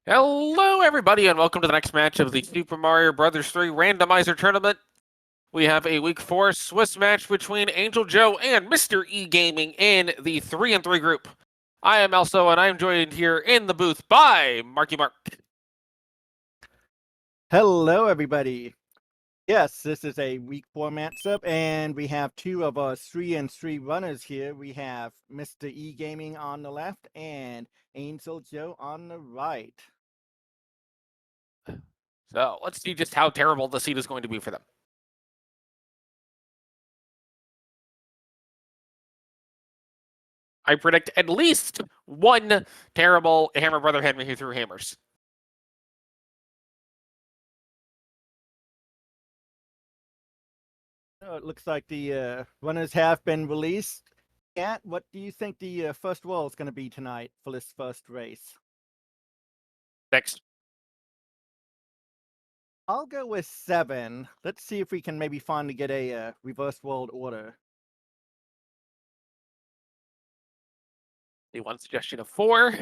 Hello, everybody, and welcome to the next match of the Super Mario Bros. 3 Randomizer Tournament. We have a Week 4 Swiss match between AngelxJo and MrEGaming in the 3-3 group. I am Elso, and I am joined here in the booth by Marky Mark. Hello, everybody. Yes, this is a Week 4 matchup, and we have two of our 3-3 runners here. We have MrEGaming on the left and AngelxJo on the right. So let's see just how terrible the seed is going to be for them. I predict at least one terrible Hammer Brother Henry who threw hammers. Oh, it looks like the runners have been released. Kat, what do you think the first roll is going to be tonight for this first race? Next. I'll go with 7. Let's see if we can maybe finally get a reverse world order. The one suggestion of 4.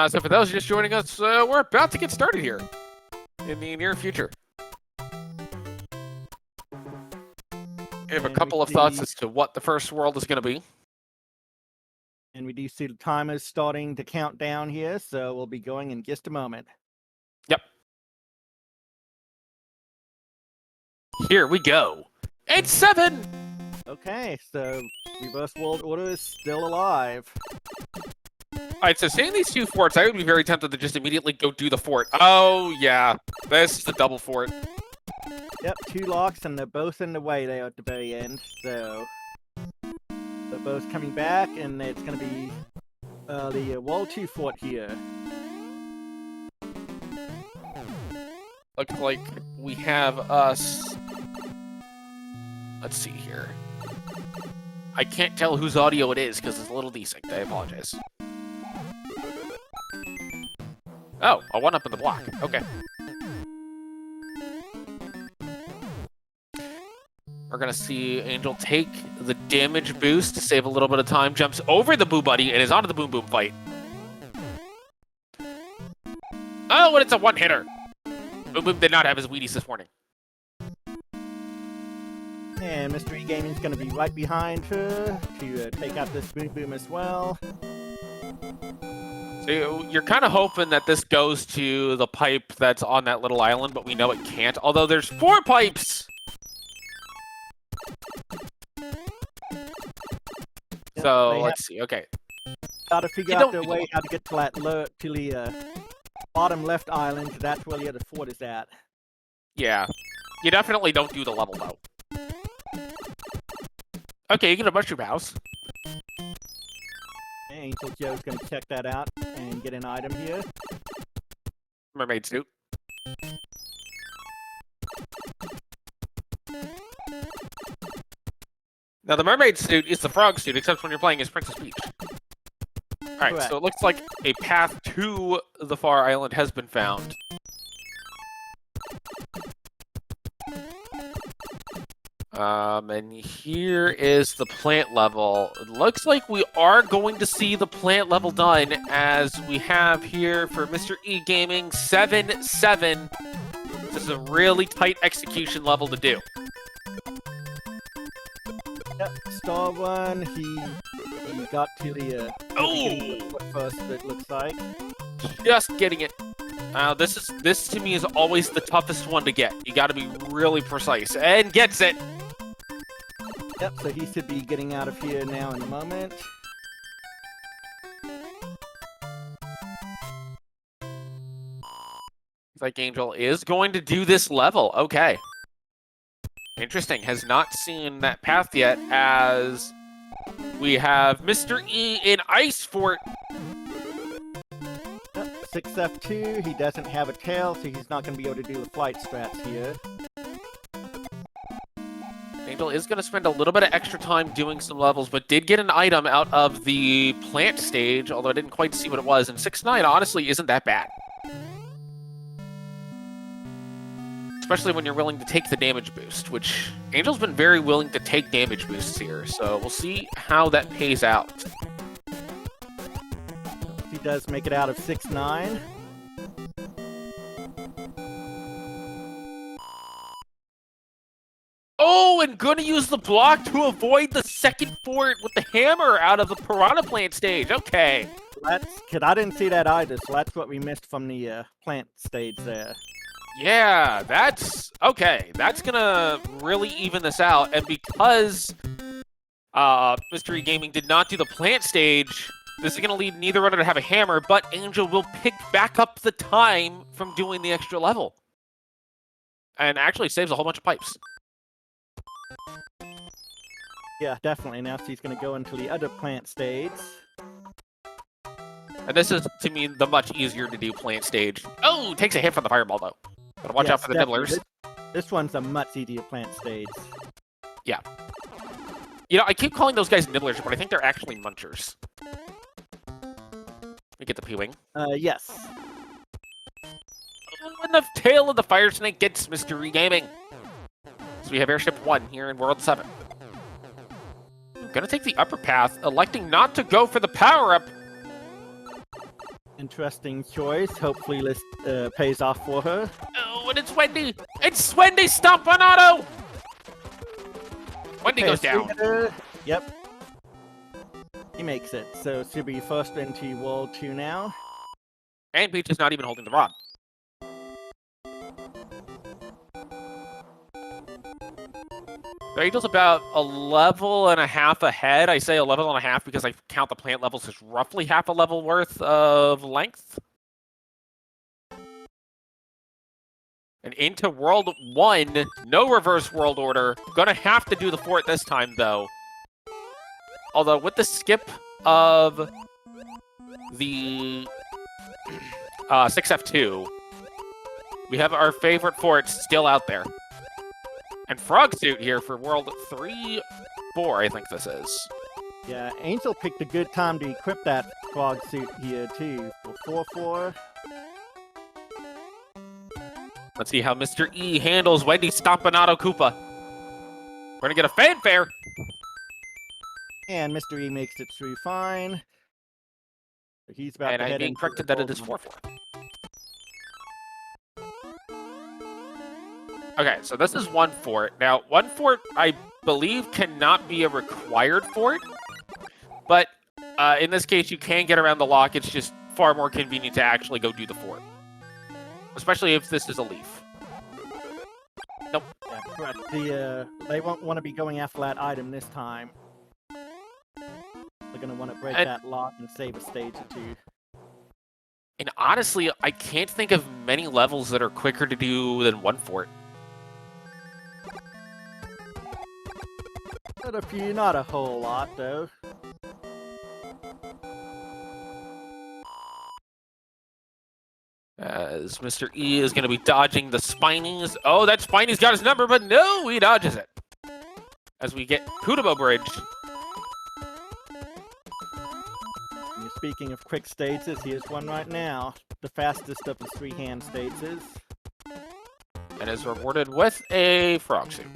So for those just joining us, we're about to get started here in the near future. I have a couple of thoughts as to what the first world is going to be. And we do see the timers starting to count down here, so we'll be going in just a moment. Yep. Here we go. It's 7! Okay, so reverse world order is still alive. Alright, so seeing these two forts, I would be very tempted to just immediately go do the fort. Oh, yeah. This is a double fort. Yep, 2 locks, and they're both in the way there at the very end, so they're both coming back, and it's going to be the wall 2 fort here. Looks like we have us... Let's see here. I can't tell whose audio it is because it's a little desynced. I apologize. Oh, a 1-up in the block. Okay. We're going to see Angel take the damage boost to save a little bit of time, jumps over the Boo Buddy, and is onto the Boom Boom fight. Oh, and it's a one-hitter. Boom Boom did not have his Wheaties this morning. And MrEGaming is going to be right behind her to take out this Boom Boom as well. So you're kind of hoping that this goes to the pipe that's on that little island, but we know it can't, although there's 4 pipes! Yep, So, let's see, okay. Gotta figure out their way how to get to that to the bottom left island, that's where the other fort is at. Yeah. You definitely don't do the level, though. Okay, you get a mushroom house. AngelxJo's gonna check that out and get an item here. Mermaid suit. Now, the mermaid suit is the frog suit, except when you're playing as Princess Peach. Alright, Correct. so it looks like a path to the far island has been found. And here is the plant level. It looks like we are going to see the plant level done, as we have here for MrEGaming 7-7. This is a really tight execution level to do. Yep, Star One, he got to the first, it looks like. Just getting it. This to me is always the toughest one to get. You got to be really precise, and gets it. Yep, so he should be getting out of here now in a moment. Looks like Angel is going to do this level. Okay. Interesting. Has not seen that path yet, as we have Mr. E in Ice Fort. Yep, 6F2, he doesn't have a tail, so he's not going to be able to do the flight strats here. Angel is going to spend a little bit of extra time doing some levels, but did get an item out of the plant stage, although I didn't quite see what it was, and 6-9 honestly isn't that bad. especially when you're willing to take the damage boost, which Angel's been very willing to take damage boosts here, so we'll see how that pays out. He does make it out of 6-9. Oh, and gonna use the block to avoid the second fort with the hammer out of the Piranha Plant stage. Okay. Cause I didn't see that either, so that's what we missed from the plant stage there. Yeah, that's okay. That's gonna really even this out, and because MrEGaming did not do the plant stage, this is gonna lead neither runner to have a hammer, but Angel will pick back up the time from doing the extra level, and actually saves a whole bunch of pipes. Yeah, definitely. Now she's gonna go into the other plant stage. And this is, to me, the much easier to do plant stage. Oh, takes a hit from the fireball, though. Gotta watch out for the nibblers. This one's a much easier plant stage. Yeah. You know, I keep calling those guys nibblers, but I think they're actually munchers. We get the P-Wing. Yes. Oh, and the tail of the Fire Snake gets MrEGaming. So we have Airship 1 here in World 7. Gonna take the upper path, electing not to go for the power-up. Interesting choice. Hopefully this pays off for her. Oh, and it's Wendy! It's Wendy! Stomp on auto! Wendy goes down. Yep. He makes it. So she'll be first into World 2 now. And Peach is not even holding the rod. So Angel's about a level and a half ahead. I say a level and a half because I count the plant levels as roughly half a level worth of length. And into World 1, no reverse world order. Gonna have to do the fort this time, though. Although, with the skip of the 6F2, we have our favorite forts still out there. And Frog Suit here for World 3-4, I think this is. Yeah, Angel picked a good time to equip that Frog Suit here, too. For 4-4. Let's see how Mr. E handles Wendy Stompanato Koopa. We're gonna get a fanfare. And Mr. E makes it through fine. So he's about and to I'm head being into corrected the that it is World 4-4. Okay, so this is one fort. Now, one fort, I believe, cannot be a required fort. But in this case, you can get around the lock. It's just far more convenient to actually go do the fort. Especially if this is a leaf. Nope. Yeah, correct. They won't want to be going after that item this time. They're going to want to break that lock and save a stage or two. And honestly, I can't think of many levels that are quicker to do than one fort. But a few, not a whole lot, though. As Mr. E is going to be dodging the Spinies. Oh, that Spiney's got his number, but no, he dodges it. As we get Kudamo Bridge. And speaking of quick stages, here's one right now. The fastest of the three-hand stages. And is rewarded with a Frog Suit.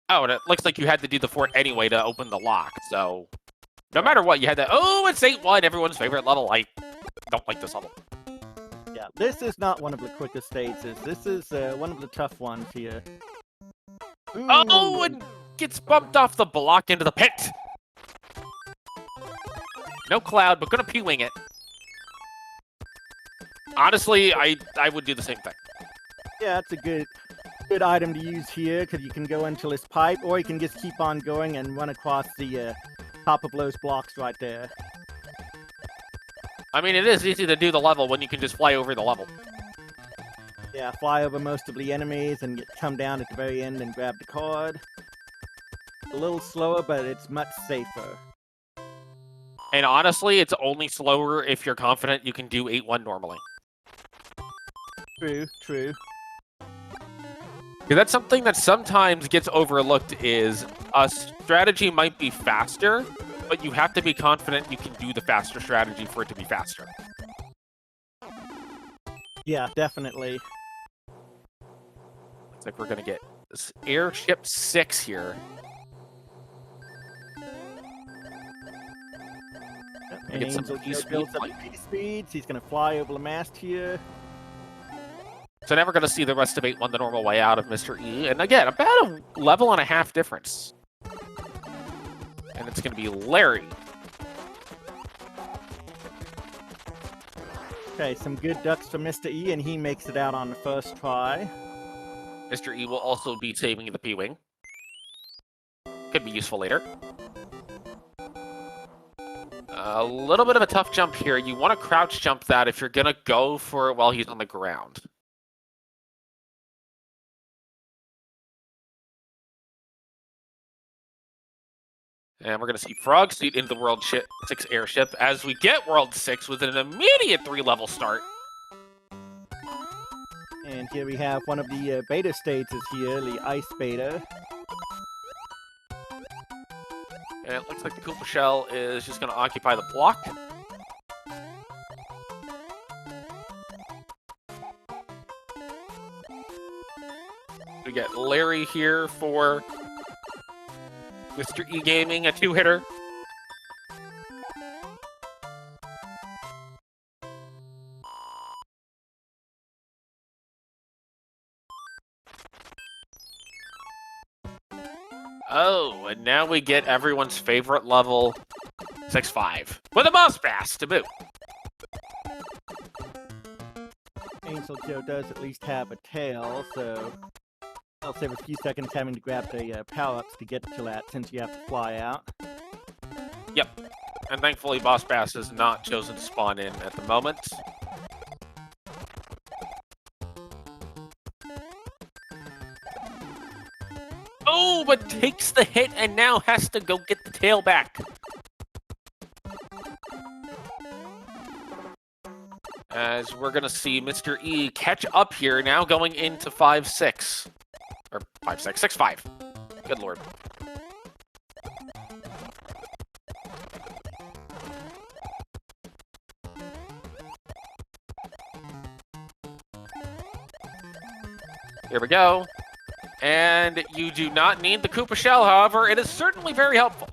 Oh, and it looks like you had to do the fort anyway to open the lock, so... No matter what, you had to... Oh, it's 8-1, everyone's favorite level. I don't like this level. Yeah, this is not one of the quickest stages. This is one of the tough ones here. Ooh. Oh, and gets bumped off the block into the pit. No cloud, but gonna P-wing it. Honestly, I would do the same thing. Yeah, it's a good item to use here, because you can go into this pipe, or you can just keep on going and run across the top of those blocks right there. I mean, it is easy to do the level when you can just fly over the level. Yeah, fly over most of the enemies and come down at the very end and grab the card. A little slower, but it's much safer. And honestly, it's only slower if you're confident you can do 8-1 normally. True, true. Because that's something that sometimes gets overlooked is a strategy might be faster, but you have to be confident you can do the faster strategy for it to be faster. Yeah, definitely. Looks like we're gonna get this Airship 6 here. And Get some AngelxJo P-speed builds up flight. P-speeds. He's going to fly over the mast here. So now we're gonna see the rest of 8-1 the normal way out of Mr. E. And again, about a level and a half difference. And it's gonna be Larry. Okay, some good ducks for Mr. E, and he makes it out on the first try. Mr. E will also be saving the P-Wing. Could be useful later. A little bit of a tough jump here. You want to crouch jump that if you're going to go for it while he's on the ground. And we're going to see Frog Suit into the World 6 airship as we get World 6 with an immediate 3-level start. And here we have one of the beta stages here, the Ice Beta. And it looks like the Koopa Shell is just going to occupy the block. We get Larry here for MrEGaming, a 2-hitter. Oh, and now we get everyone's favorite level, 6-5, with a Boss Bass to boot. AngelxJo does at least have a tail, so I'll save a few seconds having to grab the power-ups to get to that since you have to fly out. Yep, and thankfully Boss Bass is not chosen to spawn in at the moment. Oh, but takes the hit and now has to go get the tail back. As we're going to see Mr. E catch up here, now going into 5-6. Or 5-6, 6-5. Good lord. Here we go. And you do not need the Koopa Shell, however, it is certainly very helpful.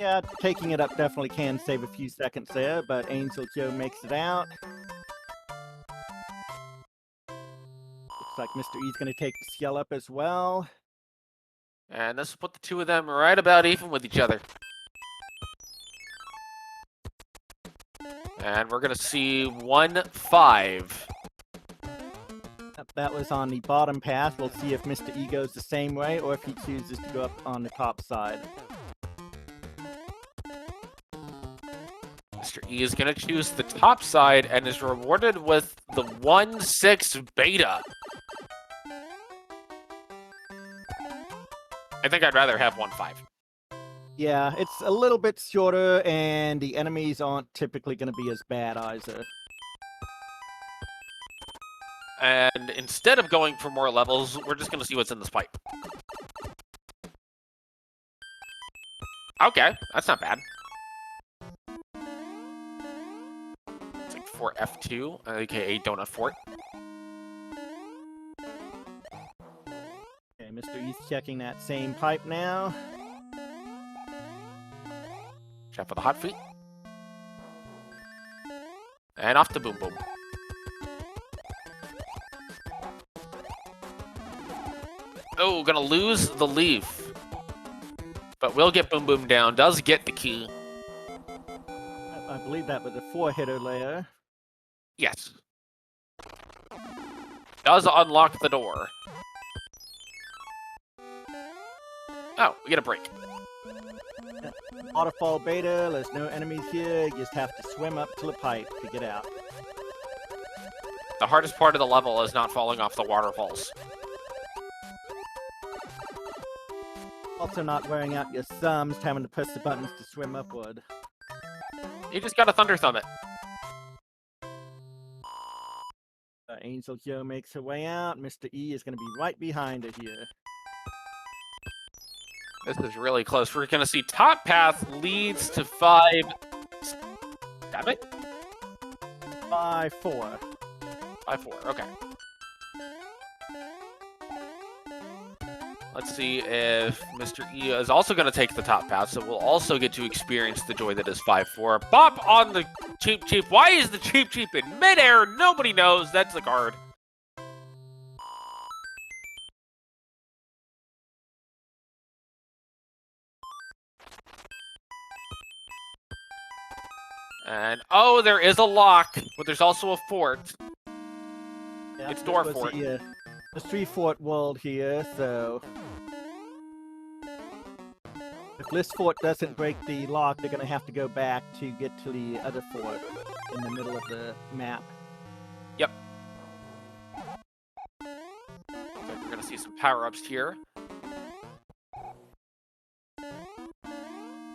Yeah, taking it up definitely can save a few seconds there, but AngelxJo makes it out. Looks like Mr. E's going to take the Shell up as well. And this will put the two of them right about even with each other. And we're going to see 1-5. That was on the bottom path. We'll see if Mr. E goes the same way or if he chooses to go up on the top side. Mr. E is going to choose the top side and is rewarded with the 1-6 beta. I think I'd rather have 1-5. Yeah, it's a little bit shorter and the enemies aren't typically going to be as bad either. And instead of going for more levels, we're just going to see what's in this pipe. Okay, that's not bad. It's like 4 F2, aka Donut Fort. Okay, Mr. E's checking that same pipe now. Check for the hot feet. And off to Boom Boom. Oh, gonna lose the leaf. But we'll get Boom Boom down. Does get the key. I believe that was a 4-hitter layer. Yes. Does unlock the door. Oh, we get a break. Waterfall beta, there's no enemies here. You just have to swim up to the pipe to get out. The hardest part of the level is not falling off the waterfalls. Also not wearing out your thumbs, having to push the buttons to swim upward. You just gotta Thunder Thumb it. AngelxJo makes her way out. Mr. E is going to be right behind her here. This is really close. We're gonna see top path leads to 5-7? 5-4. 5-4, okay. Let's see if Mr. E is also going to take the top path, so we'll also get to experience the joy that is 5-4. Bop on the Cheep Cheep. Why is the Cheep Cheep in midair? Nobody knows. That's the card. And, oh, there is a lock, but there's also a fort. Yeah, It's door this was fort. The 3-fort world here, so if this fort doesn't break the lock, they're gonna have to go back to get to the other fort in the middle of the map. Yep. So we're gonna see some power-ups here.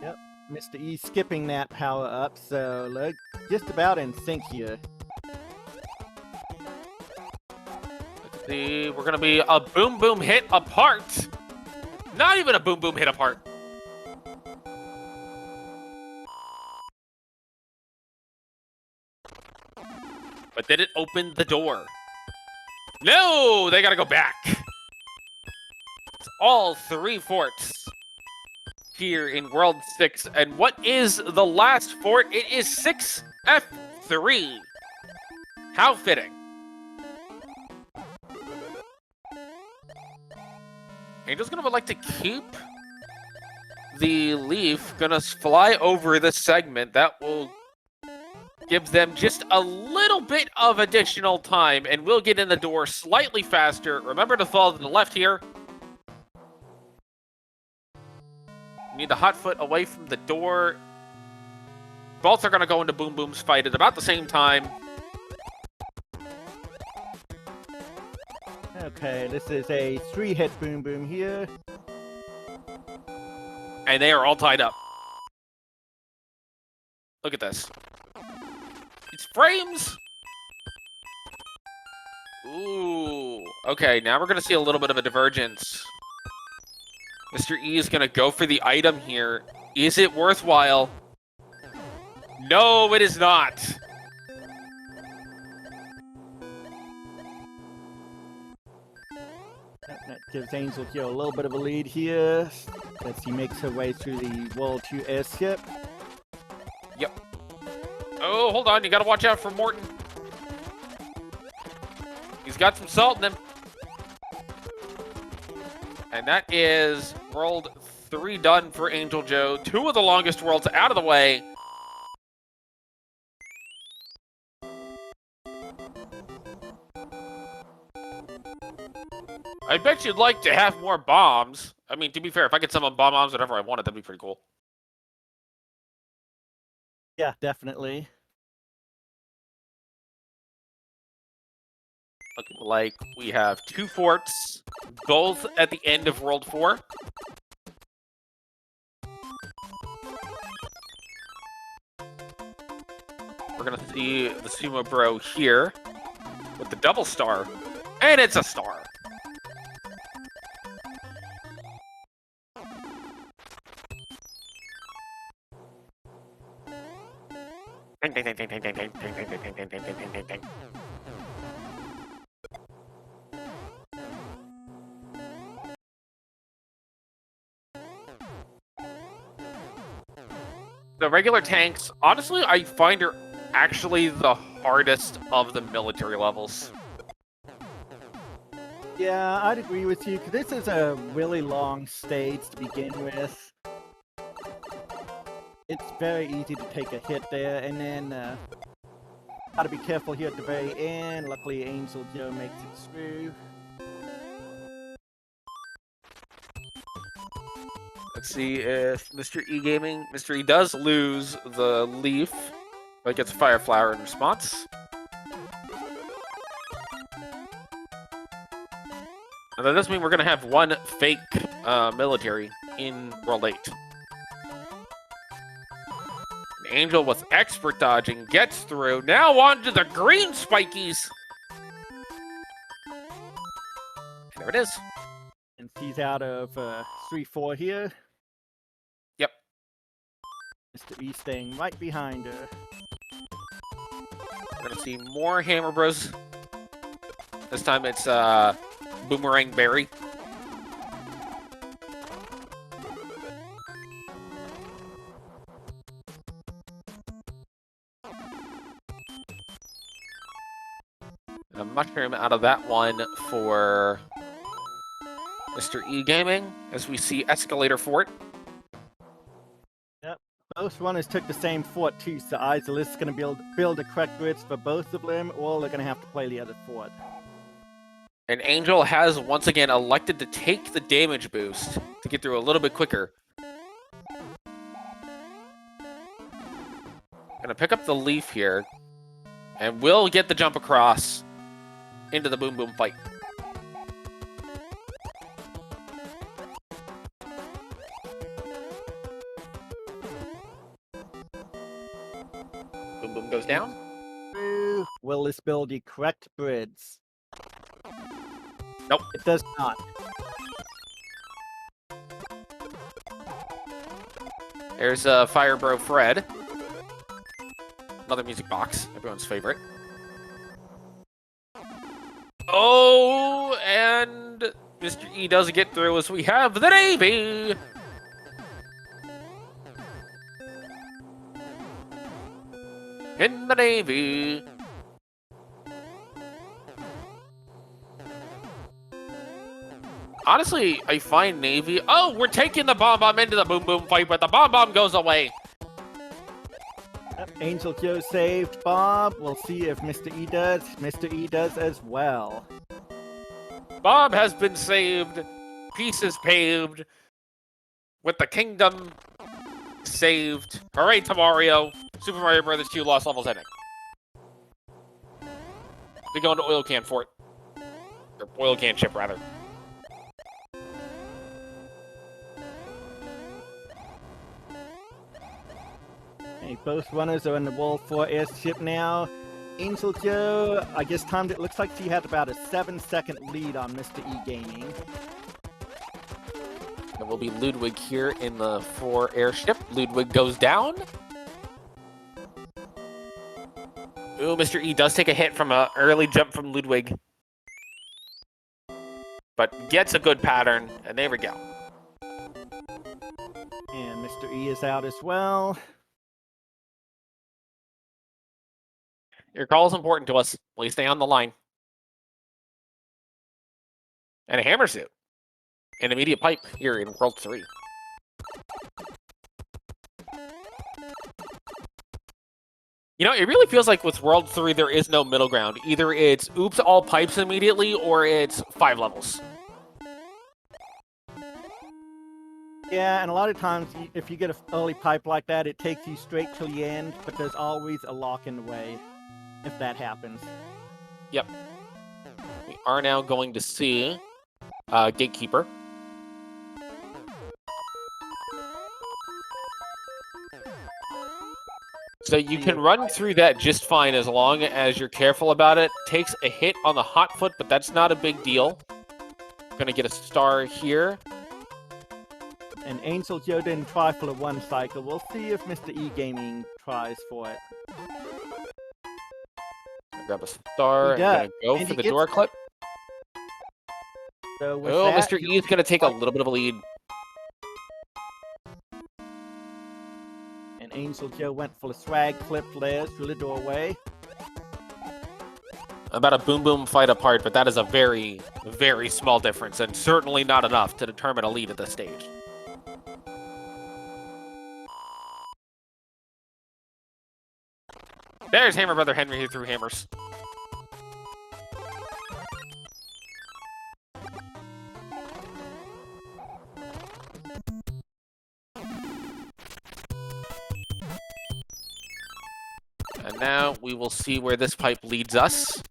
Yep, Mr. E skipping that power up, so look, just about in sync here. Let's see, we're gonna be a boom boom hit apart. Not even a boom boom hit apart. But did it open the door? No, they gotta go back. It's all 3 forts here in World 6. And what is the last fort? It is 6F3. How fitting. Angel's gonna would like to keep the leaf. Gonna fly over this segment. That will give them just a little bit of additional time, and we'll get in the door slightly faster. Remember to fall to the left here. You need the hot foot away from the door. Both are going to go into Boom Boom's fight at about the same time. Okay, this is a 3-hit Boom Boom here. And they are all tied up. Look at this. It's frames! Ooh. Okay, now we're going to see a little bit of a divergence. Mr. E is going to go for the item here. Is it worthwhile? No, it is not. That gives AngelxJo a little bit of a lead here as he makes her way through the World 2 airship. Yep. Oh, hold on. You got to watch out for Morton. He's got some salt in him. And that is World 3 done for AngelxJo. 2 of the longest worlds out of the way. I bet you'd like to have more bombs. I mean, to be fair, if I could summon bombs whenever I wanted, that'd be pretty cool. Yeah, definitely. Looking like we have 2 forts, both at the end of World 4. We're going to see the Sumo Bro here with the double star. And it's a star. Ding, ding, ding, ding, ding, ding, ding, ding, ding, ding, ding, ding, ding, ding, ding. The regular tanks, honestly, I find are actually the hardest of the military levels. Yeah, I'd agree with you, because this is a really long stage to begin with. It's very easy to take a hit there, and then gotta be careful here at the very end. Luckily, AngelxJo makes it through. Let's see if Mr. E does lose the leaf, but gets a fire flower in response. And that does mean we're going to have one fake military in World 8. Angel with expert dodging gets through. Now on to the green spikies. There it is. And she's out of 3-4 here. Yep. Mr. E staying right behind her. We're going to see more Hammer Bros. This time it's Boomerang Berry. mushroom out of that one for MrEGaming, as we see Escalator Fort. Yep. Both runners took the same fort too, so either is going to build the correct grids for both of them, or they're going to have to play the other fort. And Angel has once again elected to take the damage boost to get through a little bit quicker. Gonna pick up the leaf here, and will get the jump across into the boom boom fight. Boom boom goes down. Will this build the correct grids? Nope. It does not. There's Fire Bro Fred. Another music box, everyone's favorite. Oh, and Mr. E doesn't get through as we have the Navy. In the Navy. Honestly, I find Navy... Oh, we're taking the bomb into the boom boom fight, but the bomb goes away. AngelxJo saved Bob. We'll see if Mr. E does. Mr. E does as well. Bob has been saved. Peace is paved. With the kingdom saved. Hooray to Mario. Super Mario Brothers 2 Lost Levels ending. We go into Oil Can Fort. Or Oil Can Ship, rather. Okay, both runners are in the World 4 airship now. AngelxJo, I guess timed it looks like she had about a 7-second lead on MrEGaming. It will be Ludwig here in the 4 airship. Ludwig goes down. Ooh, Mr. E does take a hit from an early jump from Ludwig. But gets a good pattern, and there we go. And Mr. E is out as well. Your call is important to us. Please stay on the line. And a hammer suit. An immediate pipe here in World 3. You know, it really feels like with World 3 there is no middle ground. Either it's oops all pipes immediately, or it's 5 levels. Yeah, and a lot of times, if you get an early pipe like that, it takes you straight to the end, but there's always a lock in the way, if that happens. Yep. We are now going to see Gatekeeper. So you can run through that just fine as long as you're careful about it. Takes a hit on the hot foot, but that's not a big deal. Gonna get a star here. And AngelxJo didn't try for the 1 cycle. We'll see if MrEGaming tries for it. Grab a star. I'm gonna go for the door clip. So oh, Mr. E is gonna take a little bit of a lead. And AngelxJo went for the swag clip layers through the doorway. About a boom boom fight apart, but that is a very, very small difference, and certainly not enough to determine a lead at this stage. There's Hammer Brother Henry who threw hammers. And now we will see where this pipe leads us.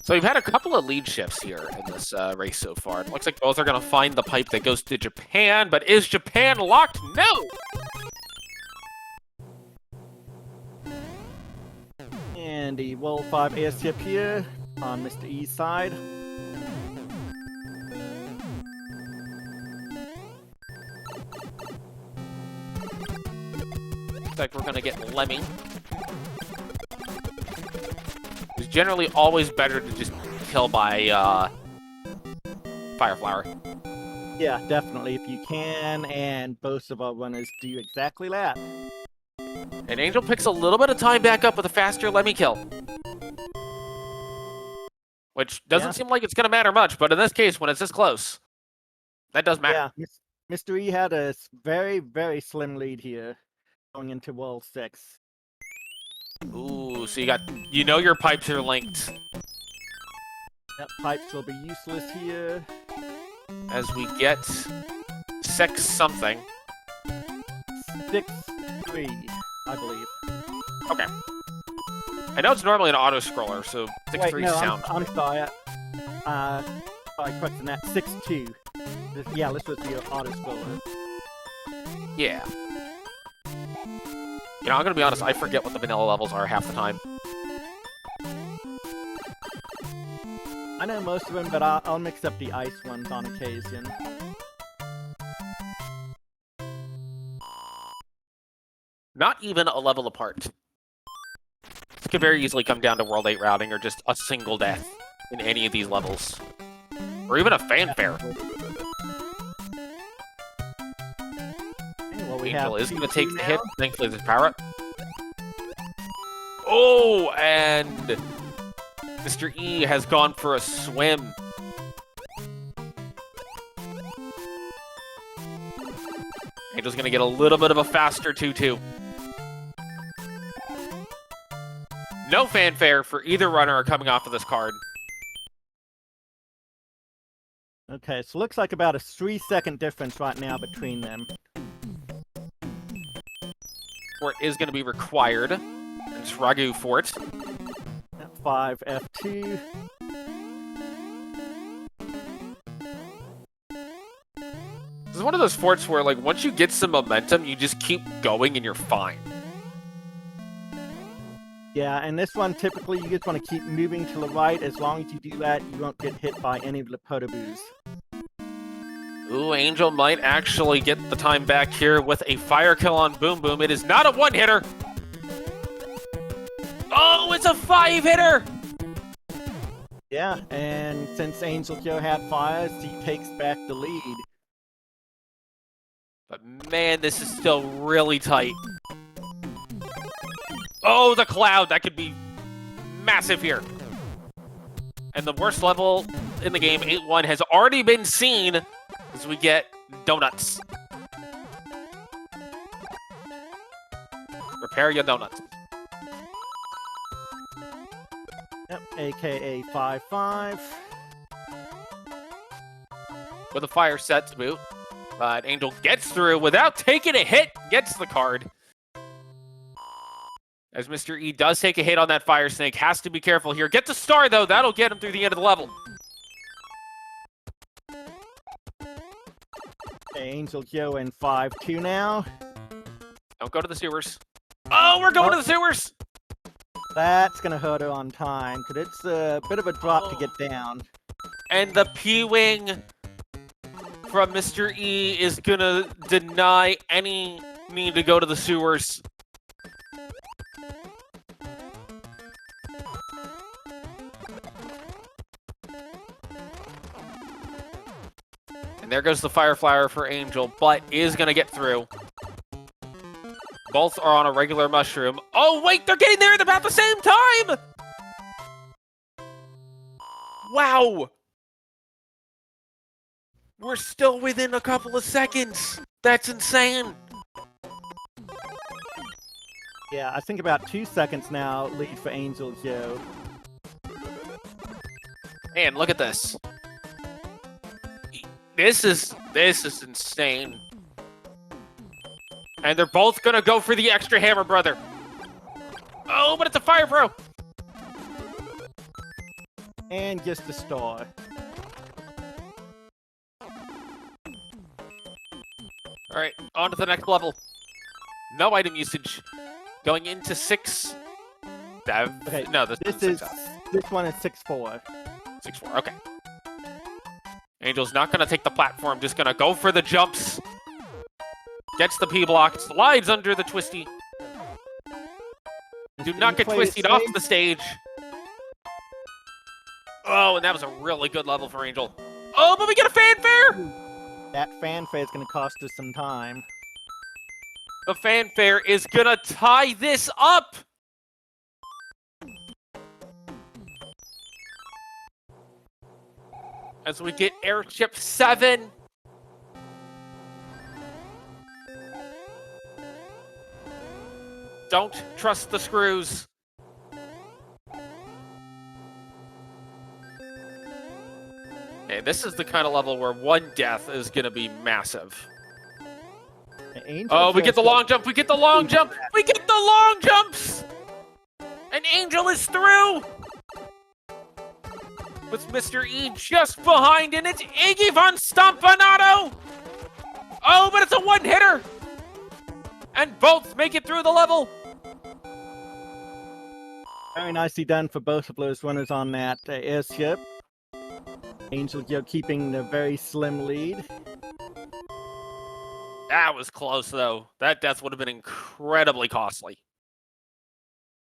So we've had a couple of lead shifts here in this race so far. It looks like both are going to find the pipe that goes to Japan, but is Japan locked? No! And the World 5 airship here on Mr. E's side. Looks like we're going to get Lemmy. It's generally always better to just kill by Fire Flower. Yeah, definitely, if you can, and both of our runners do exactly that. And Angel picks a little bit of time back up with a faster let me kill. Which doesn't seem like it's going to matter much, but in this case, when it's this close, that does matter. Yeah, Mr. E had a very, very slim lead here going into World 6. Ooh, so you know your pipes are linked. Yep, pipes will be useless here. As we get 6 something. 6-3, I believe. Okay. I know it's normally an auto-scroller, so 6-3 Wait, no, sound. I'm sorry. Sorry, question that. 6-2. Yeah, this was the auto-scroller. Yeah. You know, I'm gonna be honest, I forget what the vanilla levels are half the time. I know most of them, but I'll mix up the ice ones on occasion. Not even a level apart. This could very easily come down to World 8 routing or just a single death in any of these levels. Or even a fanfare. Okay, well, we Angel have is going to 2-2 take the now. hit, thankfully with his power up. Oh, and Mr. E has gone for a swim. Angel's going to get a little bit of a faster 2-2. No fanfare for either runner coming off of this card. Okay, so looks like about a 3-second difference right now between them. Fort is going to be required. And it's Ragu Fort. 5 F2. This is one of those forts where, like, once you get some momentum, you just keep going and you're fine. Yeah, and this one, typically, you just want to keep moving to the right. As long as you do that, you won't get hit by any of the potaboos. Ooh, Angel might actually get the time back here with a fire kill on Boom Boom. It is not a one-hitter. Oh, it's a 5-hitter! Yeah, and since AngelxJo had fires, he takes back the lead. But man, this is still really tight. Oh, the cloud! That could be massive here. And the worst level in the game, 8-1, has already been seen as we get donuts. Repair your donuts. Yep, aka 5-5. With a fire set to boot. But Angel gets through without taking a hit, gets the card. As Mr. E does take a hit on that fire snake, has to be careful here. Get the star, though. That'll get him through the end of the level. AngelxJo in 5-2 now. Don't go to the sewers. Oh, we're going to the sewers! That's going to hurt her on time, because it's a bit of a drop to get down. And the P-Wing from Mr. E is going to deny any need to go to the sewers. And there goes the Fire Flower for Angel, but is going to get through. Both are on a regular mushroom. Oh, wait, they're getting there at about the same time! Wow! We're still within a couple of seconds. That's insane. Yeah, I think about 2 seconds now lead for AngelxJo. Man, look at this. This is insane. And they're both gonna go for the extra hammer, brother. Oh, but it's a fire pro. And just a star. All right, on to the next level. No item usage. Going into 6. Okay, no, this one is 6-4. 6-4. Okay. Angel's not gonna take the platform. Just gonna go for the jumps. Gets the P block. Slides under the twisty. Do not get twisted off the stage. Oh, and that was a really good level for Angel. Oh, but we get a fanfare! That fanfare is going to cost us some time. The fanfare is gonna tie this up! As we get Airship 7. Don't trust the screws. Okay, this is the kind of level where one death is going to be massive. Oh, we get the long jump. We get the long jump. We get the long jumps. And Angel is through. With Mr. E just behind, and it's Iggy von Stompanato. Oh, but it's a one-hitter. And both make it through the level. Very nicely done for both of those runners on that airship. AngelxJo keeping the very slim lead. That was close, though. That death would have been incredibly costly.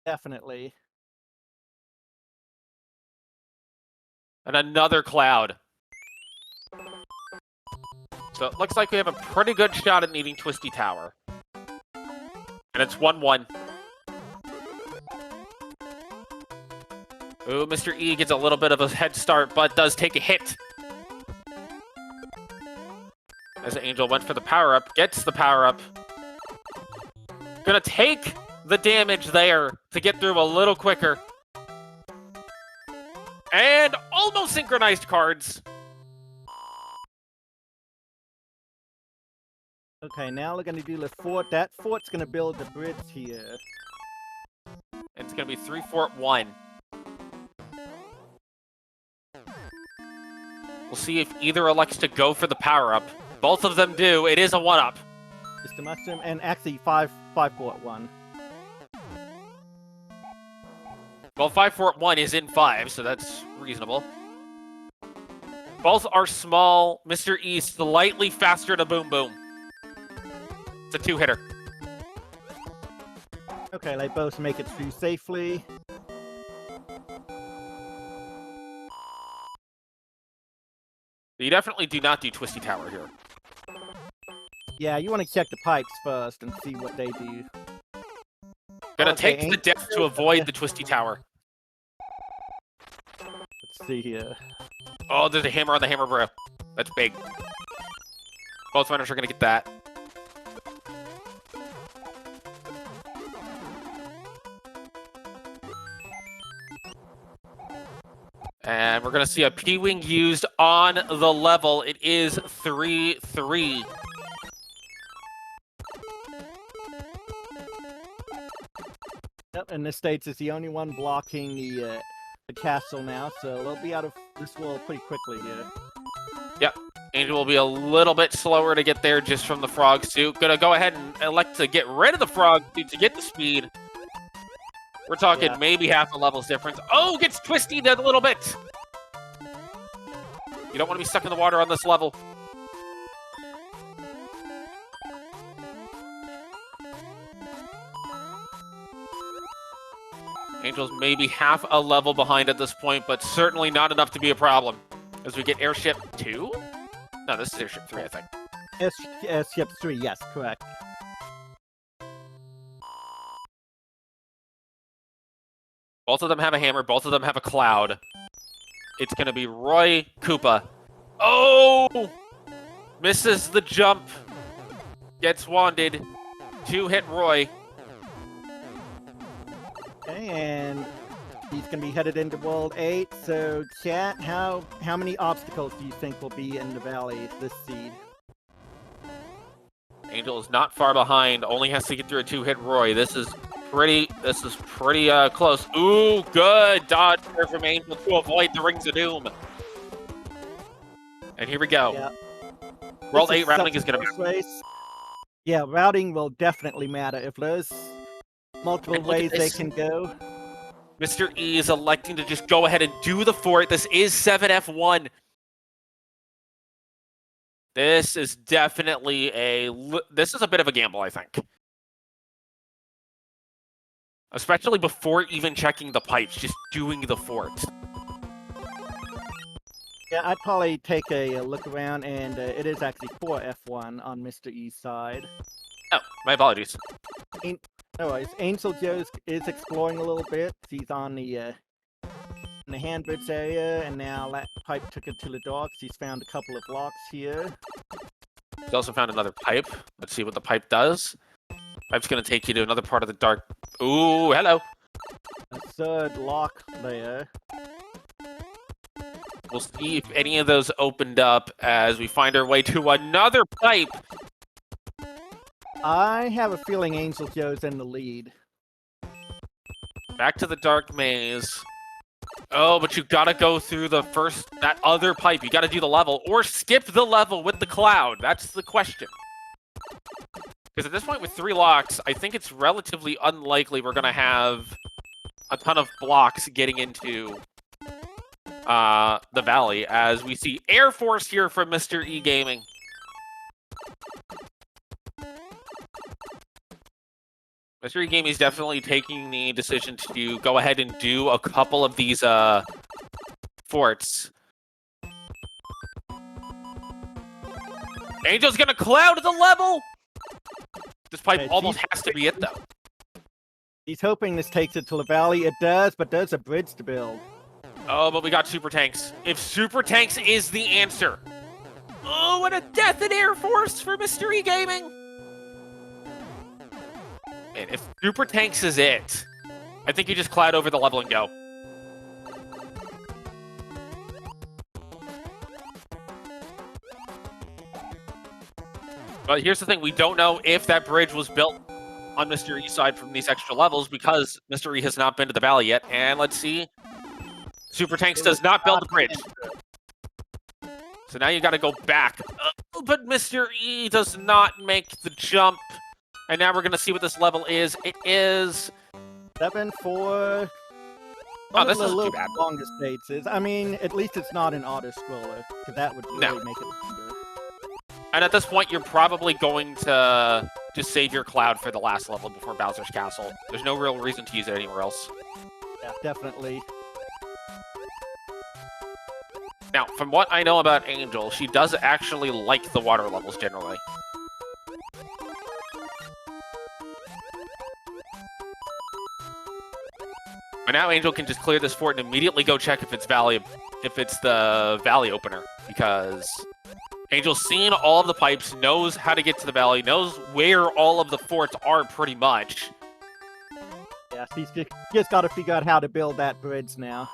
Definitely. And another cloud. So it looks like we have a pretty good shot at needing Twisty Tower. And it's 1-1. Ooh, Mr. E gets a little bit of a head start, but does take a hit. As Angel went for the power-up, gets the power-up. Gonna take the damage there to get through a little quicker. And almost synchronized cards. Okay, now we're going to do the fort. That fort's going to build the bridge here. It's going to be 3-4-1. We'll see if either elects to go for the power-up. Both of them do. It is a 1-up. Just a mushroom, and actually 5-4-1. Well, 5-4-1 is in 5, so that's reasonable. Both are small. Mr. E slightly faster to Boom Boom. It's a 2-hitter. Okay, they both make it through safely. You definitely do not do Twisty Tower here. Yeah, you want to check the pipes first and see what they do. Gonna Okay, take the death to avoid the Twisty Tower. Let's see here. Oh, there's a hammer on the hammer bro. That's big. Both runners are gonna get that. And we're gonna see a P-Wing used on the level. It is 3-3. Yep, and this stage is the only one blocking the castle now, so they'll be out of this world pretty quickly here. Yep. Angel will be a little bit slower to get there just from the frog suit. Gonna go ahead and elect to get rid of the frog suit to get the speed. We're talking maybe half a level's difference. Oh, gets twisted a little bit. You don't want to be stuck in the water on this level. Angel's maybe half a level behind at this point, but certainly not enough to be a problem. As we get Airship 2? No, this is Airship 3, I think. Airship 3, yes, correct. Both of them have a hammer. Both of them have a cloud. It's going to be Roy Koopa. Oh! Misses the jump. Gets wanded. 2-hit Roy. Okay, and he's going to be headed into World 8. So, chat, how many obstacles do you think will be in the valley this seed? Angel is not far behind. Only has to get through a 2-hit Roy. This is pretty close. Ooh, good dodge there from Angel to avoid the Rings of Doom. And here we go. Yeah. World 8 routing is going to be... Yeah, routing will definitely matter. If there's multiple ways they can go. Mr. E is electing to just go ahead and do the fort. This is 7F1. This is definitely this is a bit of a gamble, I think. Especially before even checking the pipes, just doing the fort. Yeah, I'd probably take a look around, and it is actually 4F1 on Mr. E's side. Oh, my apologies. No worries. AngelxJo is exploring a little bit. He's on the in the handbridge area, and now that pipe took it to the docks. He's found a couple of locks here. He's also found another pipe. Let's see what the pipe does. Pipe's gonna take you to another part of the dark. Ooh, hello. A third lock there. We'll see if any of those opened up as we find our way to another pipe. I have a feeling AngelxJo's in the lead. Back to the dark maze. Oh, but you gotta go through that other pipe. You gotta do the level, or skip the level with the cloud. That's the question. Because at this point, with 3 locks, I think it's relatively unlikely we're gonna have a ton of blocks getting into the valley, as we see Air Force here from MrEGaming. MrEGaming is definitely taking the decision to go ahead and do a couple of these forts. Angel's gonna cloud the level! This pipe almost has to be it, though. He's hoping this takes it to the valley. It does, but there's a bridge to build. Oh, but we got super tanks. If super tanks is the answer. Oh, what a death in Air Force for MrEGaming! Man, if super tanks is it, I think you just cloud over the level and go. But here's the thing, we don't know if that bridge was built on Mr. E's side from these extra levels because Mr. E has not been to the valley yet. And let's see. Super Tanks does not build the bridge. So now you got to go back. But Mr. E does not make the jump. And now we're going to see what this level is. It is 7-4. Oh, this isn't too bad. Longest spaces. I mean, at least it's not an auto scroller, because that would really make it longer. And at this point, you're probably going to just save your cloud for the last level before Bowser's Castle. There's no real reason to use it anywhere else. Yeah, definitely. Now, from what I know about Angel, she does actually like the water levels generally. But now Angel can just clear this fort and immediately go check if it's the valley opener, because Angel's seen all of the pipes, knows how to get to the valley, knows where all of the forts are pretty much. Yeah, he's just got to figure out how to build that bridge now.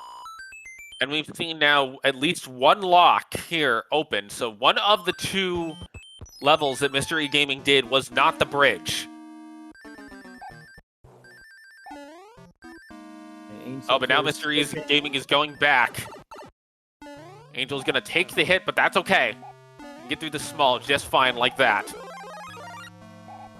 And we've seen now at least one lock here open, so one of the 2 levels that MrEGaming did was not the bridge. Oh, but now MrEGaming is going back. Angel's gonna take the hit, but that's okay. Get through the small just fine like that.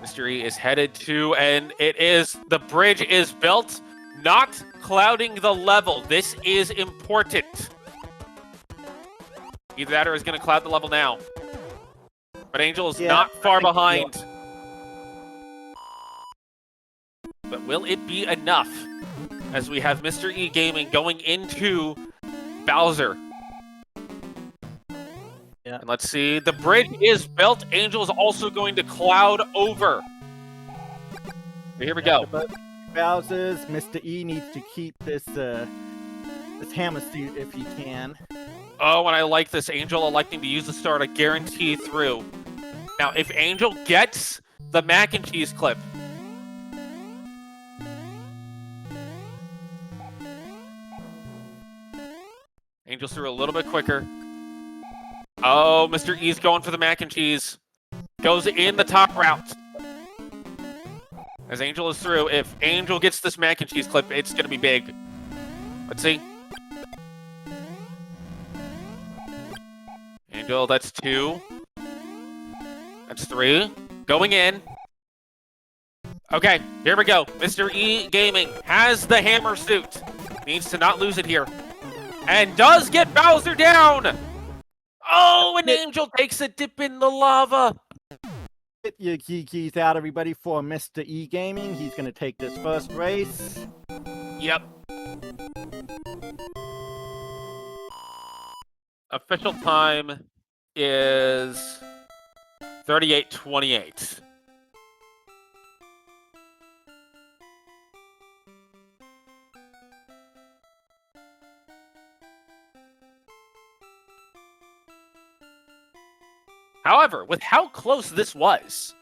Mr. E is headed to, and it is, the bridge is built, not clouding the level. This is important. Either that or is going to cloud the level now. But Angel is not far behind. But will it be enough? As we have MrEGaming going into Bowser. Yeah. And let's see, the bridge is built. Angel is also going to cloud over. Here we go. Bowser's Mr. E needs to keep this this hammer suit if he can. Oh, and I like this. Angel electing to use the star to guarantee through. Now, if Angel gets the mac and cheese clip, Angel's through a little bit quicker. Oh, Mr. E's going for the mac and cheese. Goes in the top route. As Angel is through, if Angel gets this mac and cheese clip, it's going to be big. Let's see. Angel, that's 2. That's 3. Going in. Okay, here we go. MrEGaming has the hammer suit. Needs to not lose it here. And does get Bowser down! Oh, and Angel takes a dip in the lava. Get your keys out, everybody, for MrEGaming. He's going to take this first race. Yep. Official time is 38:28. However, with how close this was,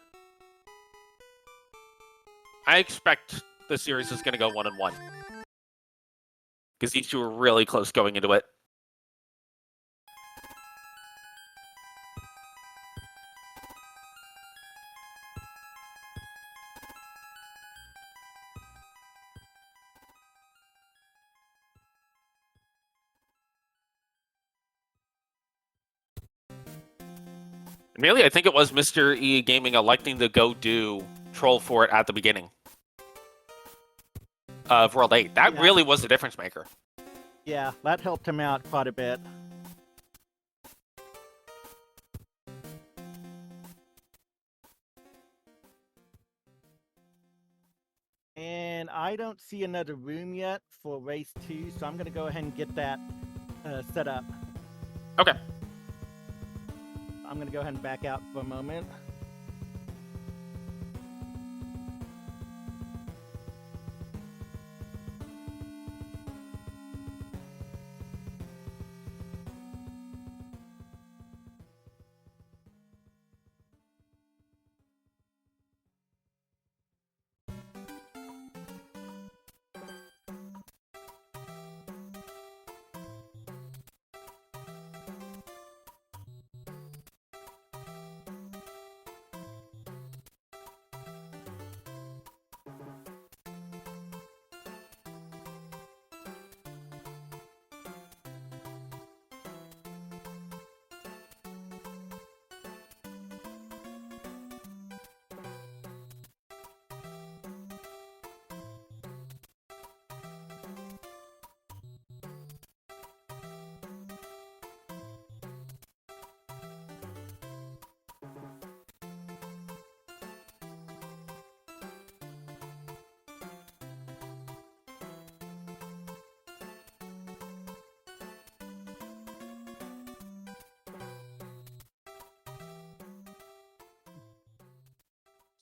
I expect the series is going to go 1-1. Because these two are really close going into it. Really, I think it was MrEGaming electing to go do Troll for it at the beginning of World 8. That really was the difference maker. Yeah, that helped him out quite a bit. And I don't see another room yet for race 2, so I'm going to go ahead and get that set up. Okay. I'm going to go ahead and back out for a moment.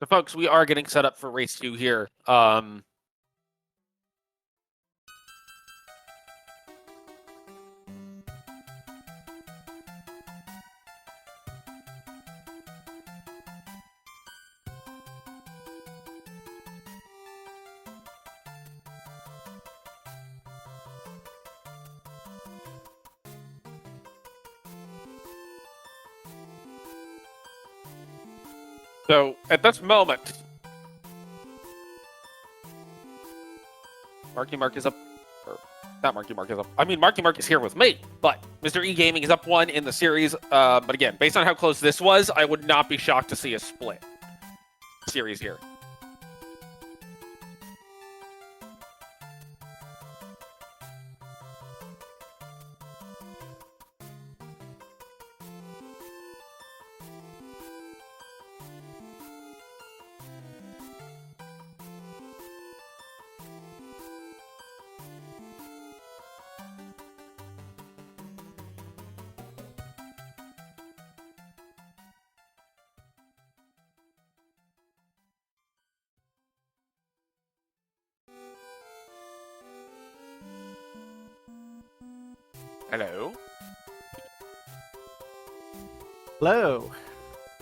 So, folks, we are getting set up for race 2 here. So, at this moment, Marky Mark is up. Or, not Marky Mark is up. I mean, Marky Mark is here with me, but MrEGaming is up 1 in the series. But again, based on how close this was, I would not be shocked to see a split series here. Hello. Hello.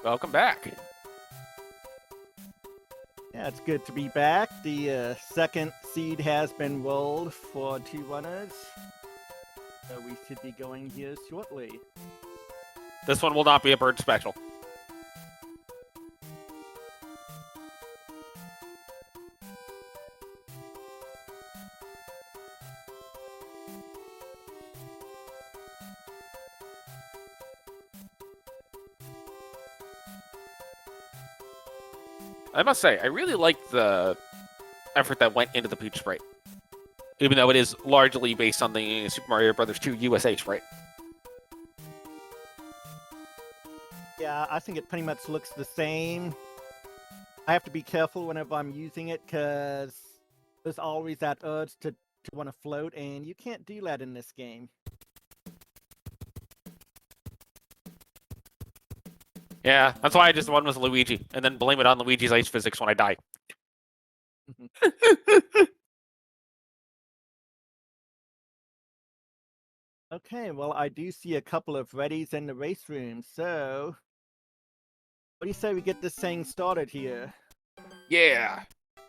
Welcome back. Yeah, it's good to be back. The second seed has been rolled for 2 runners. So we should be going here shortly. This one will not be a bird special. I must say, I really like the effort that went into the Peach Sprite. Even though it is largely based on the Super Mario Bros. 2 USA Sprite. Yeah, I think it pretty much looks the same. I have to be careful whenever I'm using it because there's always that urge to want to float, and you can't do that in this game. Yeah, that's why I just won with Luigi, and then blame it on Luigi's ice physics when I die. Okay, well, I do see a couple of readies in the race room, so What do you say we get this thing started here? Yeah.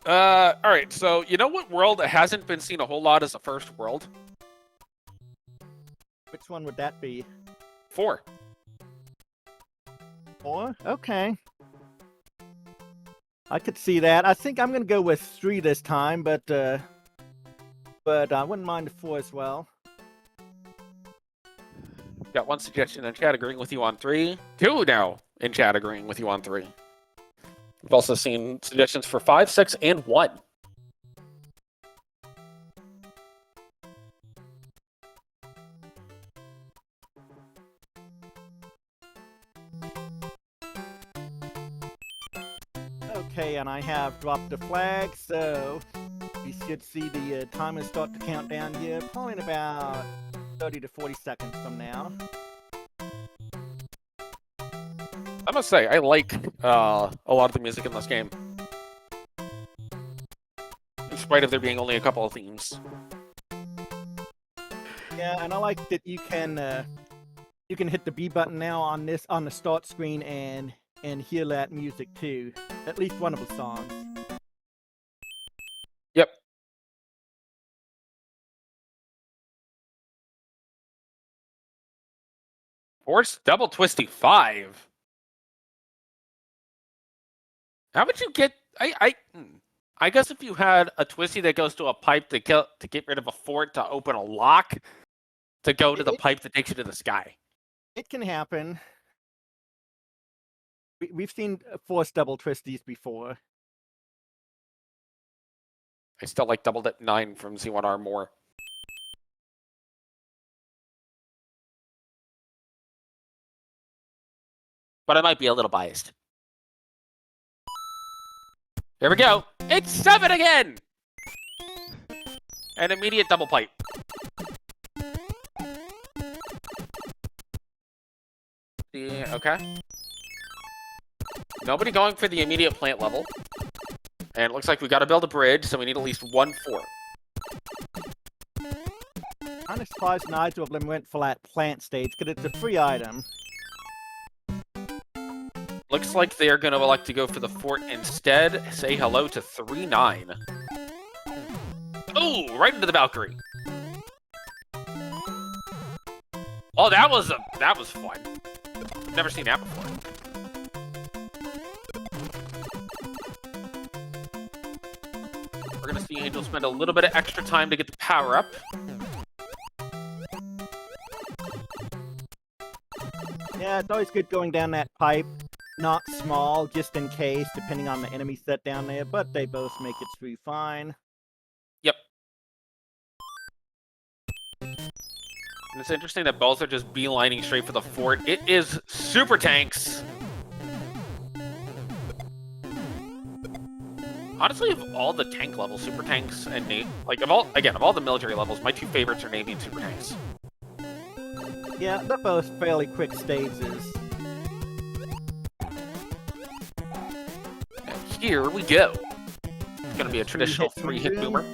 All right. So you know what world hasn't been seen a whole lot as the first world? Which one would that be? 4. 4? Okay. I could see that. I think I'm gonna go with 3 this time, but I wouldn't mind the 4 as well. Got 1 suggestion in chat agreeing with you on 3. 2 now in chat agreeing with you on 3. We've also seen suggestions for 5, 6, and 1. Okay, and I have dropped the flag, so we should see the timer start to count down here, probably in about 30 to 40 seconds from now. I must say, I like a lot of the music in this game. In spite of there being only a couple of themes. Yeah, and I like that you can hit the B button now on the start screen and hear that music too. At least one of the songs. Yep. Force double twisty 5. How would you get? I guess if you had a twisty that goes to a pipe to get rid of a fort to open a lock, to go to the pipe that takes you to the sky. It can happen. We've seen force double twisties before. I still like double dip 9 from Z1R more. But I might be a little biased. Here we go. It's 7 again! An immediate double pipe. Yeah, okay. Nobody going for the immediate plant level. And it looks like we got to build a bridge, so we need at least 1 fort. I'm surprised neither of them went for that plant stage, because it's a free item. Looks like they're going to elect to go for the fort instead. Say hello to 3-9. Oh, right into the Valkyrie. Oh, that was fun. Never seen that before. We're going to see Angel spend a little bit of extra time to get the power up. Yeah, it's always good going down that pipe. Not small, just in case, depending on the enemy set down there, but they both make it through fine. Yep. And it's interesting that both are just beelining straight for the fort. It is super tanks. Honestly, of all the tank levels, super tanks and of all the military levels, my 2 favorites are Navy and super tanks. Yeah, they're both fairly quick stages. Here we go. It's going to be a traditional 3-hit boomer.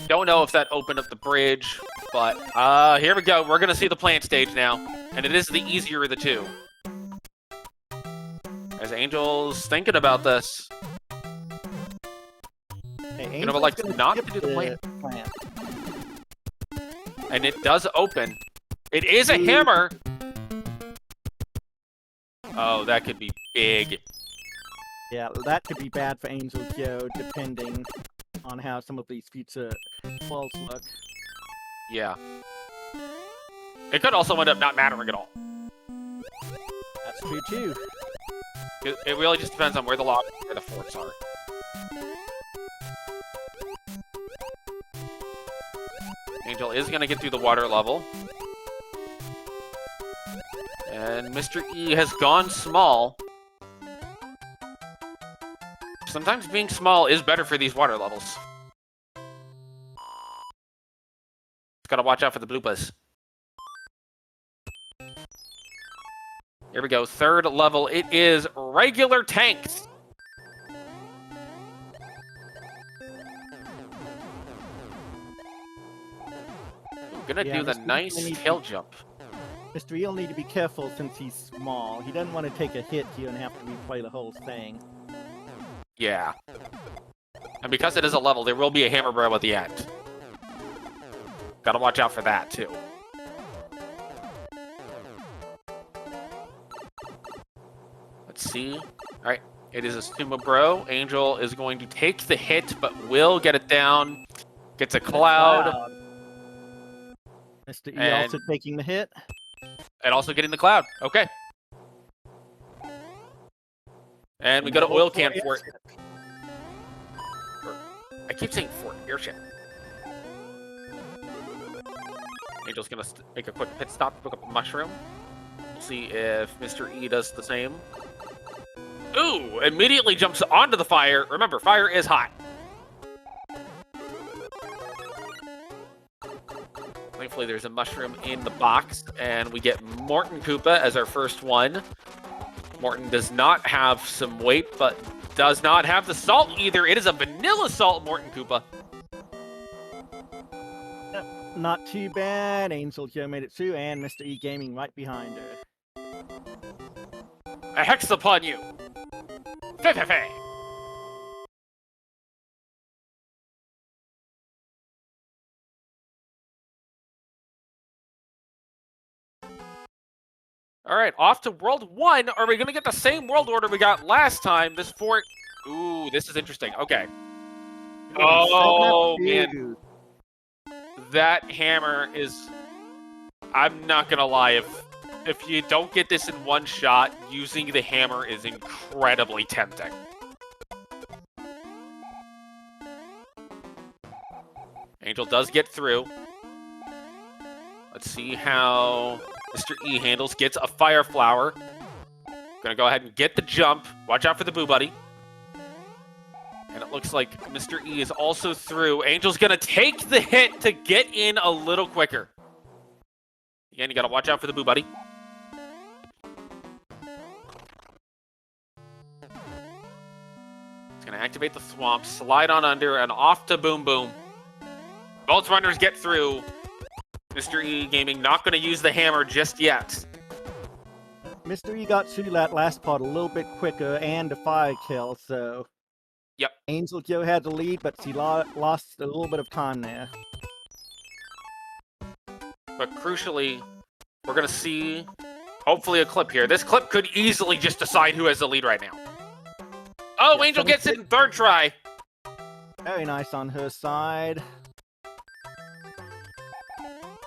Don't know if that opened up the bridge, but here we go. We're going to see the plant stage now, and it is the easier of the 2. As Angel's thinking about this. Hey, Angel's like not to do the plant. And it does open. It is a hammer! Oh, that could be big. Yeah, that could be bad for AngelxJo, depending on how some of these future falls look. Yeah. It could also end up not mattering at all. That's true, too. It really just depends on where the lobby and where the forts are. Angel is going to get through the water level. And Mr. E has gone small. Sometimes being small is better for these water levels. Just gotta watch out for the bloopers. Here we go, 3rd level. It is regular tanks. gonna Yeah, do the Mr. nice Eagle tail jump. Mr. E will need to be careful since he's small. He doesn't want to take a hit here and have to replay the whole thing. Yeah. And because it is a level, there will be a hammer bro at the end. Gotta watch out for that, too. Let's see. Alright, it is a sumo bro. Angel is going to take the hit, but will get it down. Gets a cloud. Mr. E also taking the hit. And also getting the cloud. Okay. And we go to oil can for it. I keep saying for airship. Angel's gonna make a quick pit stop, pick up a mushroom. We'll see if Mr. E does the same. Ooh! Immediately jumps onto the fire. Remember, fire is hot. Thankfully, there's a mushroom in the box, and we get Morton Koopa as our first one. Morton does not have some weight, but does not have the salt either. It is a vanilla salt Morton Koopa. Yep, not too bad. AngelxJo made it through, and Mr. E Gaming right behind her. A hex upon you. Fe. All right, off to World 1. Are we going to get the same world order we got last time? This fort... Ooh, this is interesting. Okay. Oh, man. That hammer is... I'm not going to lie. If you don't get this in one shot, using the hammer is incredibly tempting. Angel does get through. Let's see how Mr. E handles. Gets a fire flower. Gonna go ahead and get the jump. Watch out for the Boo Buddy. And it looks like Mr. E is also through. Angel's gonna take the hit to get in a little quicker. Again, you gotta watch out for the Boo Buddy. It's gonna activate the swamp, slide on under, and off to Boom Boom. Both runners get through. Mr. E Gaming not going to use the hammer just yet. Mr. E got through that last part a little bit quicker and a fire kill, so... Yep. AngelxJo had the lead, but he lost a little bit of time there. But crucially, we're going to see, hopefully, a clip here. This clip could easily just decide who has the lead right now. Oh, yeah, Angel gets it in third try. Very nice on her side.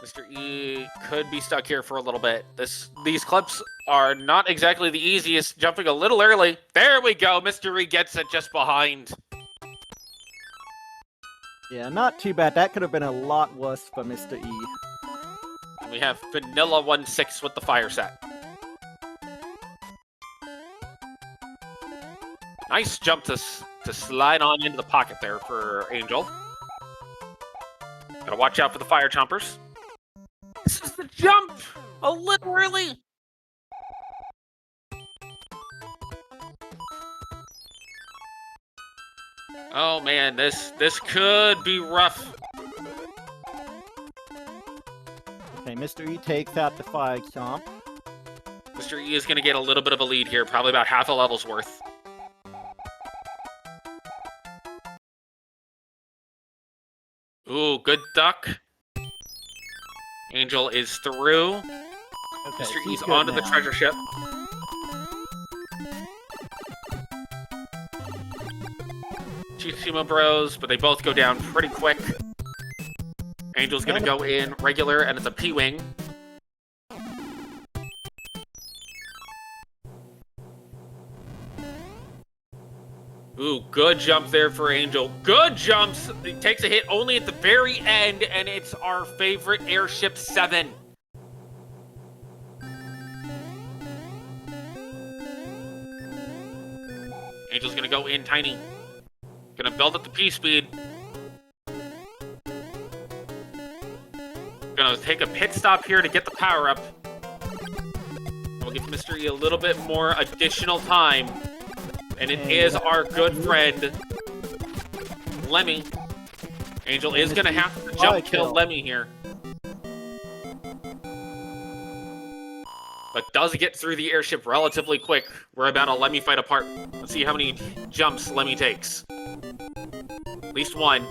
Mr. E could be stuck here for a little bit. These clips are not exactly the easiest. Jumping a little early. There we go. Mr. E gets it just behind. Yeah, not too bad. That could have been a lot worse for Mr. E. And we have Vanilla 1-6 with the fire set. Nice jump to slide on into the pocket there for Angel. Gotta watch out for the fire chompers. This is the jump! A little early! Oh man, this could be rough. Okay, Mr. E takes out the fire chomp. Mr. E is gonna get a little bit of a lead here, probably about half a level's worth. Ooh, good duck. Angel is through. Okay, Mr. E's onto the treasure ship. Two sumo bros, but they both go down pretty quick. Angel's gonna go in regular, and it's a P-Wing. Ooh, good jump there for Angel. Good jumps! He takes a hit only at the very end, and it's our favorite Airship 7. Angel's gonna go in tiny. Gonna build up the P-Speed. Gonna take a pit stop here to get the power up. We'll give Mr. E a little bit more additional time. And it is our good friend, Lemmy. Angel is going to have to jump kill Lemmy here. but does get through the airship relatively quick. We're about to Lemmy fight apart. Let's see how many jumps Lemmy takes. At least one.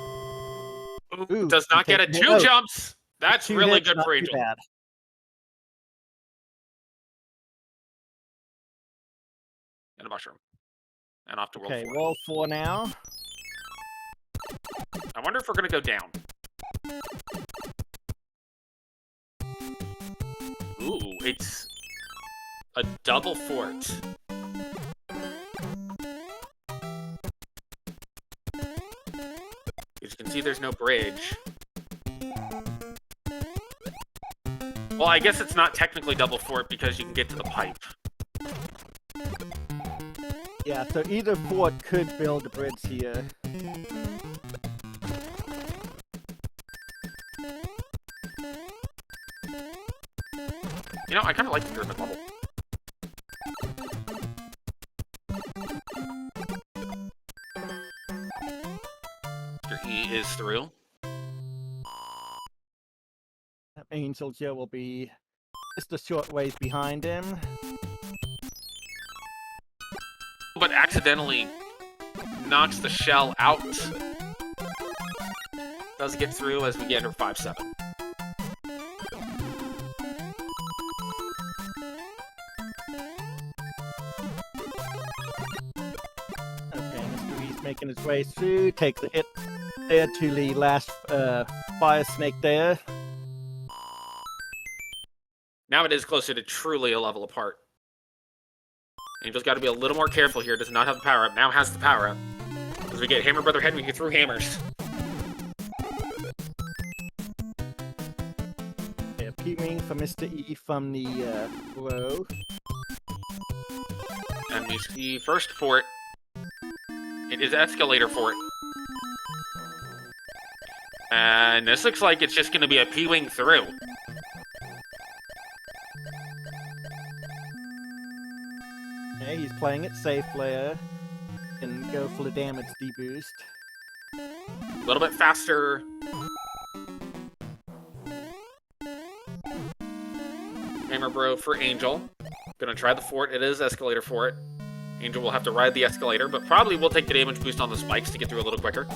Ooh, does not get it. 2 jumps. That's really good for Angel. Bad. And a mushroom. And off to World 4. Okay, World 4 now. I wonder if we're going to go down. Ooh, it's a double fort. As you can see, there's no bridge. Well, I guess it's not technically double fort because you can get to the pipe. Yeah, so either fort could build a bridge here. You know, I kind of like the pyramid level. Mr. E is through. AngelxJo will be just a short ways behind him. But accidentally knocks the shell out. Does get through as we get her 5-7. Making his way through, takes the hit there to the last fire snake there. Now it is closer to truly a level apart. Angel's got to be a little more careful here. Does not have the power up. Now has the power up. As we get Hammer Brother Head, we get through hammers. Yeah, peeing for Mr. E from the row. And we see first fort. It is escalator fort. And this looks like it's just going to be a P-wing through. Okay, he's playing it safe there. Can go for the damage deboost. A little bit faster. Hammer Bro for Angel. Gonna try the fort. It is escalator fort. Angel will have to ride the escalator, but probably will take the damage boost on the spikes to get through a little quicker.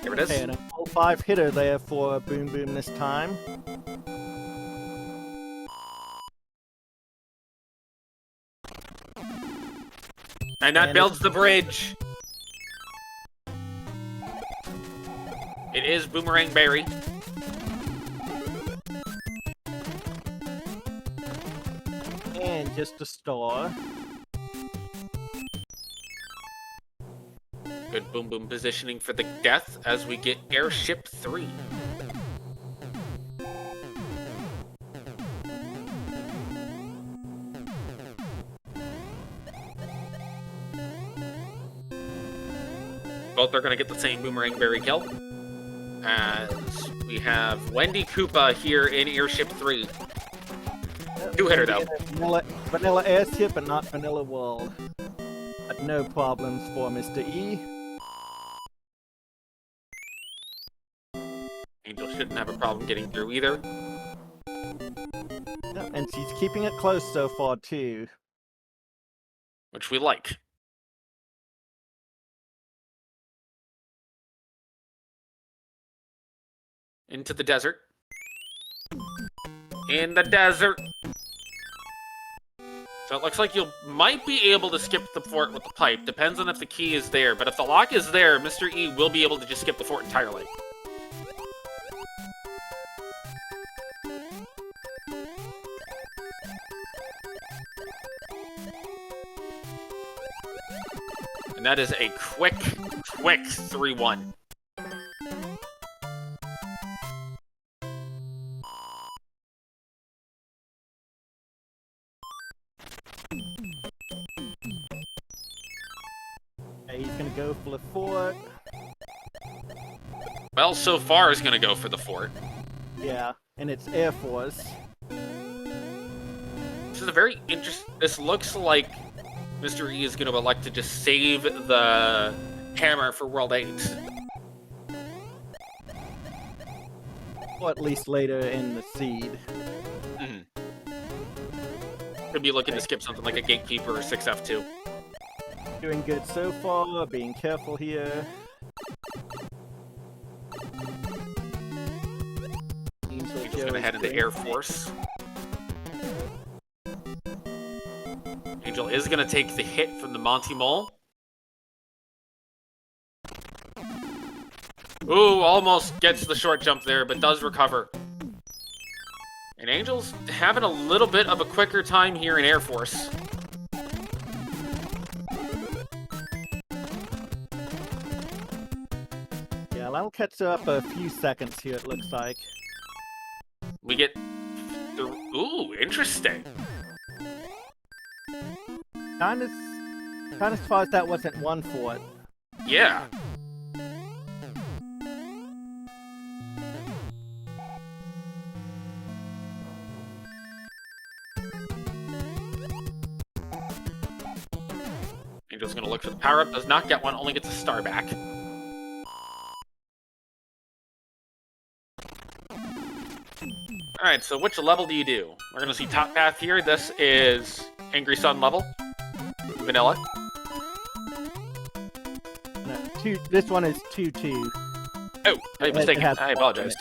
Here it is. Okay, and a full 5 hitter there for Boom Boom this time. And that builds the bridge. It is Boomerang Berry. And just a star. Good Boom Boom positioning for the death as we get Airship 3. Both are going to get the same Boomerang Berry kill. As we have Wendy Koopa here in Airship 3. 2-hitter though. Vanilla airship, but not Vanilla World. But no problems for Mr. E. Angel shouldn't have a problem getting through either. And she's keeping it close so far too. Which we like. Into the desert. In the desert. So it looks like you might be able to skip the fort with the pipe. Depends on if the key is there. But if the lock is there, Mr. E will be able to just skip the fort entirely. And that is a quick 3-1. He's gonna go for the fort. Well, so far is gonna go for the fort. Yeah, and it's Air Force. This is a very interesting. This looks like Mr. E is gonna elect to just save the hammer for World 8. or at least later in the seed. Could be looking to skip something like a Gatekeeper or 6F2. Doing good so far, being careful here. Angel's gonna head into Air Force. Angel is gonna take the hit from the Monty Mole. Ooh, almost gets the short jump there, but does recover. And Angel's having a little bit of a quicker time here in Air Force. Yeah, that'll catch up a few seconds here, it looks like. We get... Ooh, interesting. Kind of surprised that wasn't one for it. Yeah. Angel's gonna look for the power-up, does not get one, only gets a star back. Alright, so which level do you do? We're gonna see top path here. This is Angry Sun level. Vanilla. No, this one is 2-2. Oh, I mistaken. I apologize.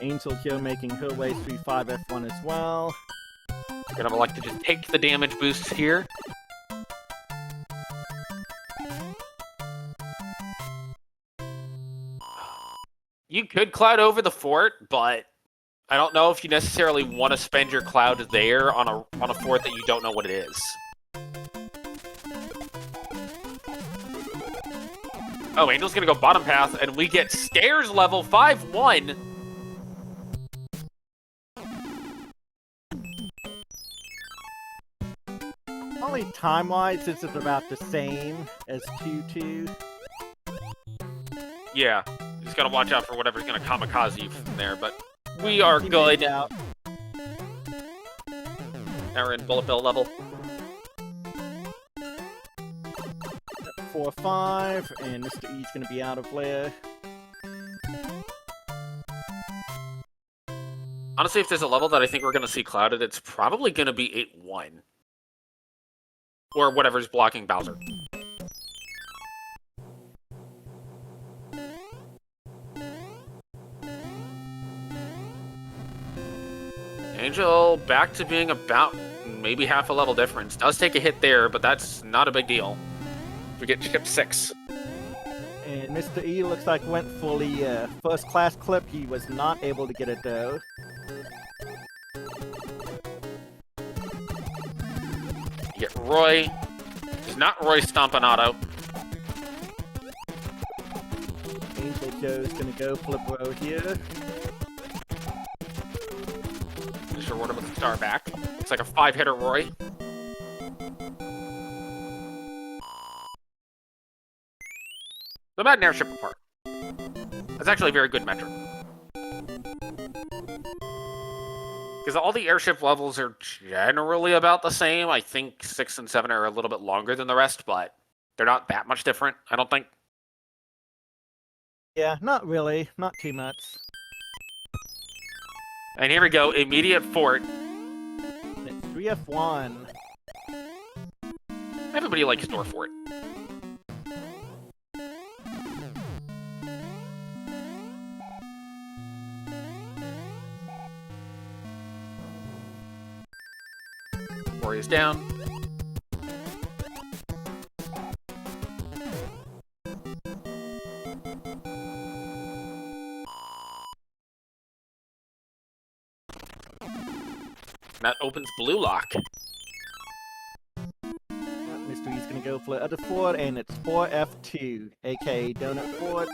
AngelxJo making her way through 5F1 as well. Gonna elect to just take the damage boosts here. You could cloud over the fort, but I don't know if you necessarily want to spend your cloud there on a fort that you don't know what it is. Oh, Angel's gonna go bottom path, and we get stairs level 5-1. Only time-wise, this is about the same as 2-2. Yeah, just gotta watch out for whatever's gonna kamikaze you from there, but we are good. Now we're in bullet bill level. 4-5, and Mr. E's gonna be out of lair. Honestly, if there's a level that I think we're gonna see clouded, it's probably gonna be 8-1. Or whatever's blocking Bowser. Angel back to being about maybe half a level difference. Does take a hit there, but that's not a big deal. We get chip 6. And Mr. E looks like went fully first class clip. He was not able to get it though. You get Roy. It's not Roy Stompanato. AngelxJo's gonna go flip row here. Just reward him with a star back. Looks like a 5-hitter Roy. So about an airship apart. That's actually a very good metric. Because all the airship levels are generally about the same. I think 6 and 7 are a little bit longer than the rest, but they're not that much different, I don't think. Yeah, not really. Not too much. And here we go, immediate fort. It's 3F1. Everybody likes door fort. Warriors down. That opens blue lock. Mr. E's gonna go for the other fort, and it's 4F2, aka Donut Fort.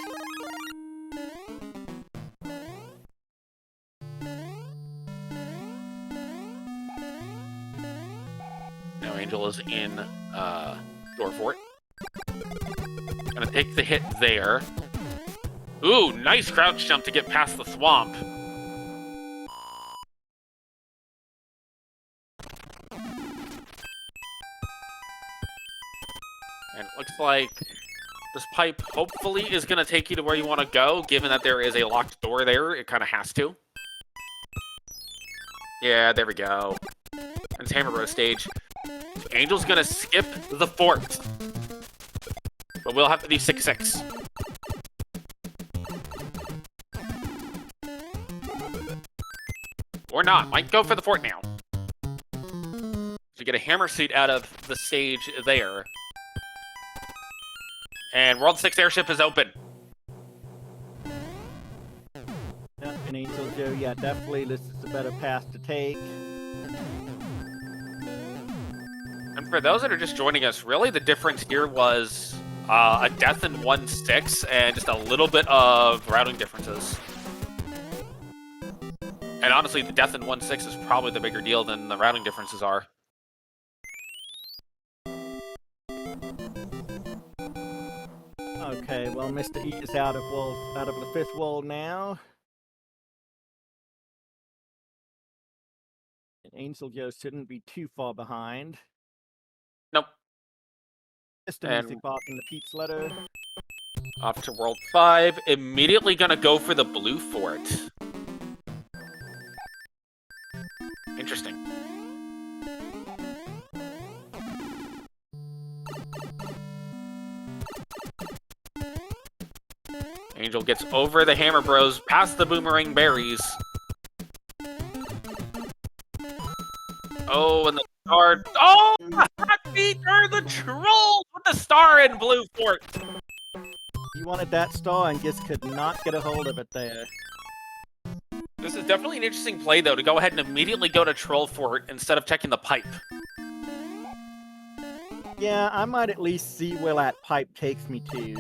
Now Angel is in door fort. Gonna take the hit there. Ooh, nice crouch jump to get past the swamp. And it looks like This pipe hopefully is going to take you to where you want to go, given that there is a locked door there. It kind of has to. Yeah, there we go. It's Hammer Bros stage. Angel's going to skip the fort. But we'll have to do 6-6. Or not. Might go for the fort now. So you get a hammer suit out of the stage there. And World 6 airship is open. Yeah, and AngelxJo, yeah, definitely this is a better path to take. And for those that are just joining us, really the difference here was a death in 1-6 and just a little bit of routing differences. And honestly, the death in 1-6 is probably the bigger deal than the routing differences are. Okay, well, Mr. E is out of the fifth wall now. And AngelxJo shouldn't be too far behind. Nope. Mr. Music Box in the Pete's letter. Off to World 5. Immediately gonna go for the blue fort. Interesting. Angel gets over the Hammer Bros, past the Boomerang Berries. Oh, and the star. Oh, these are the trolls with the star in blue fort. You wanted that star and just could not get a hold of it there. This is definitely an interesting play, though, to go ahead and immediately go to Troll Fort instead of checking the pipe. Yeah, I might at least see where that pipe takes me to.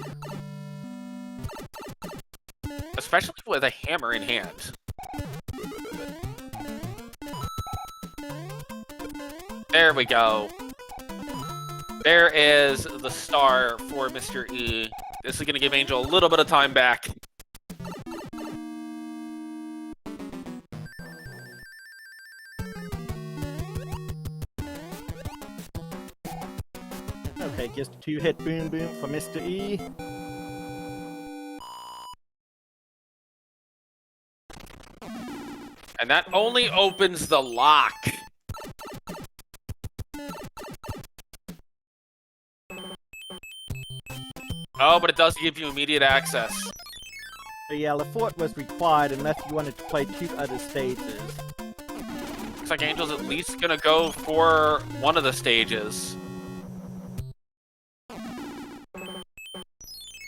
Especially with a hammer in hand. There we go. There is the star for Mr. E. This is going to give Angel a little bit of time back. Okay, just a 2-hit boom boom for Mr. E. And that only opens the lock. Oh, but it does give you immediate access. So yeah, the fort was required unless you wanted to play 2 other stages. Looks like Angel's at least gonna go for one of the stages.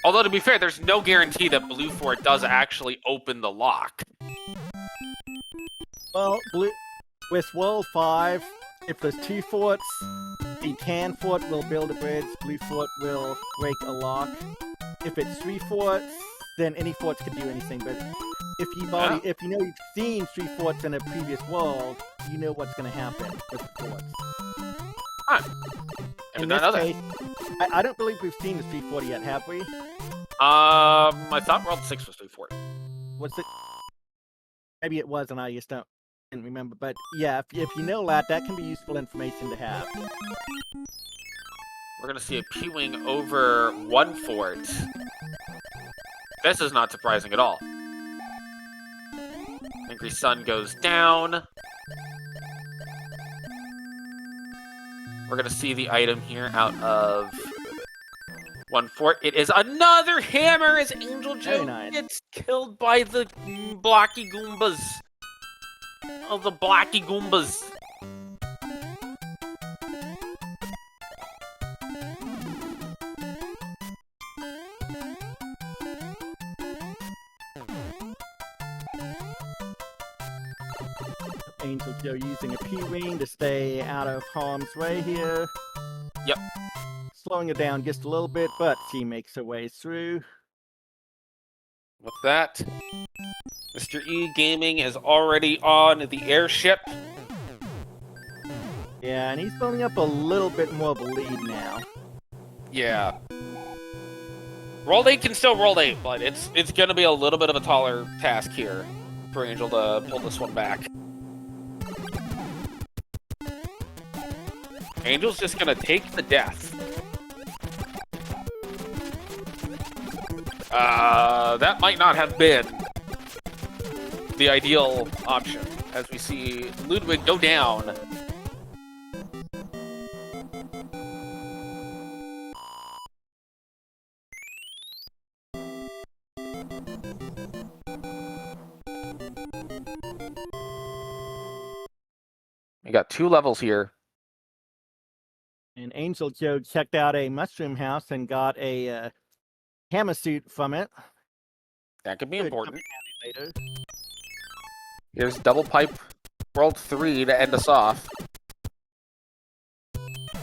Although, to be fair, there's no guarantee that Blue Fort does actually open the lock. Well, with World 5, if there's 2 forts, the Tan Fort will build a bridge, Blue Fort will break a lock. If it's 3 forts, then any forts can do anything, but if you know you've seen 3 forts in a previous world, you know what's going to happen with the forts. Huh. In this case, I don't believe we've seen the 340 yet, have we? I thought World 6 was 340. Was it? Maybe it was, and I just didn't remember. But yeah, if you know that can be useful information to have. We're gonna see a P-Wing over 1 fort. This is not surprising at all. Angry Sun goes down. We're gonna see the item here out of 1 fort. It is another hammer as AngelxJo gets killed by the blocky Goombas. Oh, the blocky Goombas. AngelxJo using a P-Wing to stay out of harm's way here. Yep. Slowing it down just a little bit, but she makes her way through. With that, Mr. E Gaming is already on the airship. Yeah, and he's building up a little bit more of a lead now. Yeah. Roll 8 can still roll 8, but it's going to be a little bit of a taller task here for Angel to pull this one back. Angel's just going to take the death. That might not have been the ideal option, as we see Ludwig go down. We got 2 levels here. And AngelxJo checked out a mushroom house and got a hammer suit from it. That could be important. Later. Here's Double Pipe World 3 to end us off.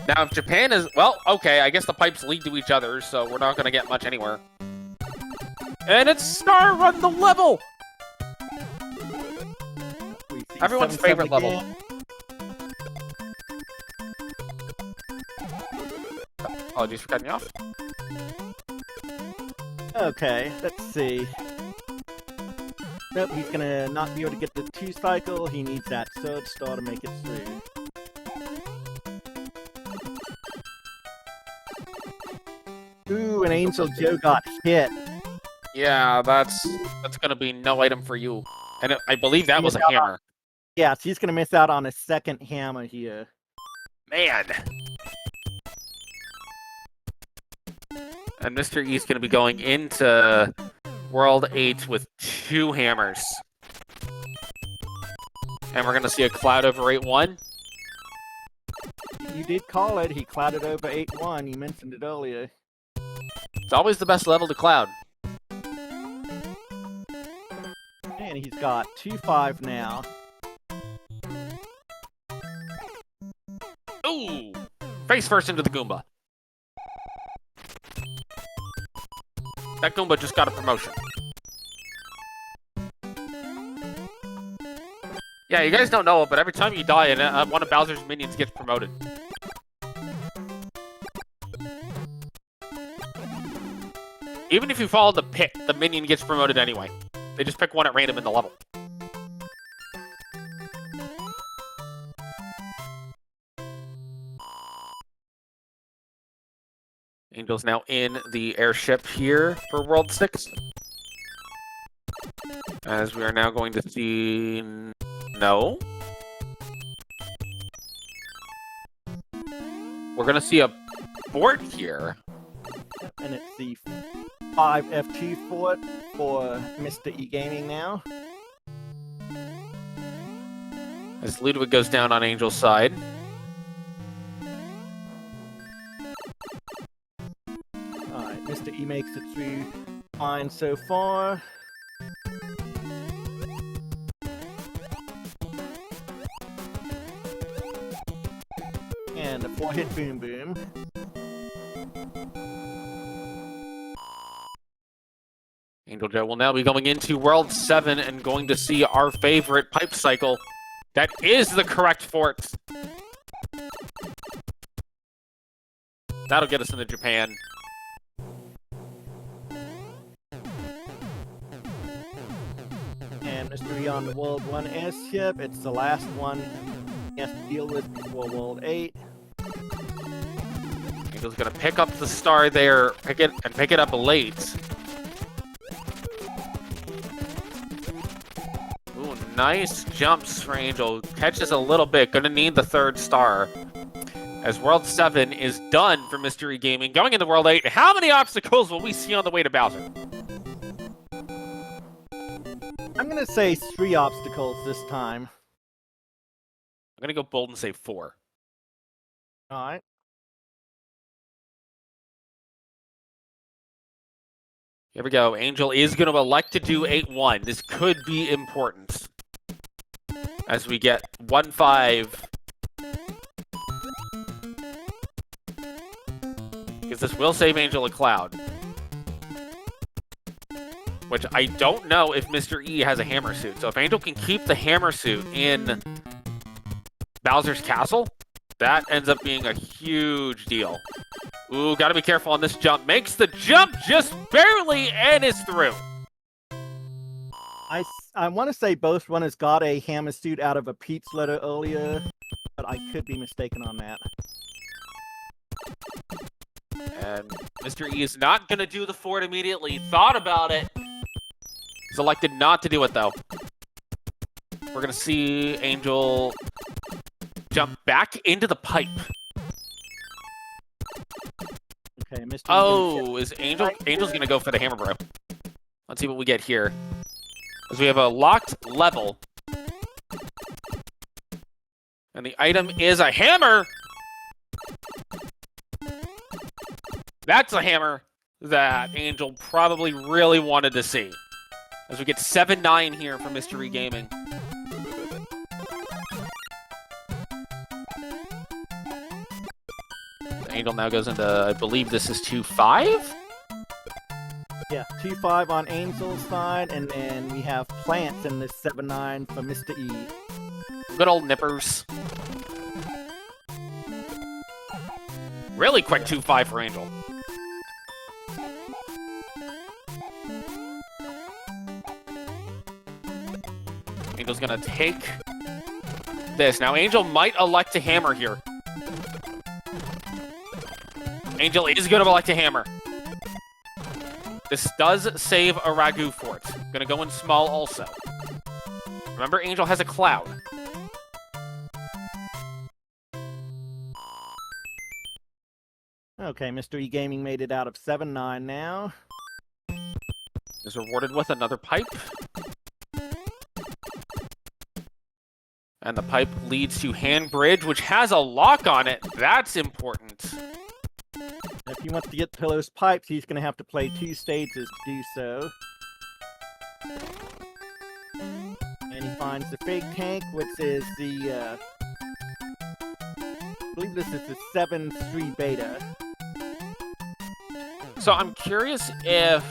Now, if Japan is... Well, okay, I guess the pipes lead to each other, so we're not going to get much anywhere. And it's Star Run the level! Everyone's favorite level. Apologies for cutting you off. Okay, let's see. Nope, he's gonna not be able to get the 2 cycle. He needs that 3rd star to make it through. Ooh, and AngelxJo got hit. Yeah, that's gonna be no item for you. And I believe that was a hammer. Yeah, so he's gonna miss out on a 2nd hammer here. Man! And Mr. E's going to be going into World 8 with 2 hammers. And we're going to see a cloud over 8-1. You did call it. He clouded over 8-1. You mentioned it earlier. It's always the best level to cloud. And he's got 2-5 now. Ooh! Face first into the Goomba. That Goomba just got a promotion. Yeah, you guys don't know it, but every time you die, one of Bowser's minions gets promoted. Even if you follow the pit, the minion gets promoted anyway. They just pick one at random in the level. Angel's now in the airship here for World 6. As we are now going to see... No. We're going to see a fort here. And it's the 5 F2 fort for MrEGaming now. As Ludwig goes down on Angel's side. Alright, Mr. E makes it through fine so far. And a 4-hit boom boom. AngelxJo will now be going into World 7 and going to see our favorite pipe cycle. That is the correct fort. That'll get us into Japan. And Mr. E on the World 1 airship. It's the last one he has to deal with before World 8. Angel's gonna pick up the star there, pick it up late. Ooh, nice jumps for Angel. Catches a little bit, gonna need the 3rd star. As World 7 is done for MrEGaming, going into World 8, how many obstacles will we see on the way to Bowser? I'm gonna say 3 obstacles this time. I'm gonna go bold and say 4. Alright. Here we go. Angel is going to elect to do 8-1. This could be important. As we get 1-5. Because this will save Angel a cloud. Which I don't know if Mr. E has a hammer suit. So if Angel can keep the hammer suit in Bowser's castle, that ends up being a huge deal. Ooh, gotta be careful on this jump. Makes the jump just barely and is through. I want to say both runners got a hammer suit out of a Pete's letter earlier, but I could be mistaken on that. And Mr. E is not going to do the fort immediately. Thought about it. He's elected not to do it, though. We're going to see Angel jump back into the pipe. Okay, Mr. Oh, is Angel's going to go for the hammer, bro. Let's see what we get here. Because we have a locked level. And the item is a hammer! That's a hammer that Angel probably really wanted to see. As we get 7-9 here from MrEGaming. Angel now goes into, I believe this is 2-5? Yeah, 2-5 on Angel's side, and then we have plants in this 7-9 for Mr. E. Good old nippers. Really quick 2-5 for Angel. Angel's gonna take this. Now Angel might elect to hammer here. Angel is gonna elect to hammer. This does save a Ragu fort. Gonna go in small also. Remember, Angel has a cloud. Okay, MrEGaming made it out of 7-9 now. Is rewarded with another pipe. And the pipe leads to Hand Bridge, which has a lock on it. That's important. If he wants to get to those pipes, he's going to have to play 2 stages to do so. And he finds the fake tank, which is the, I believe this is the 7-3 beta. So I'm curious if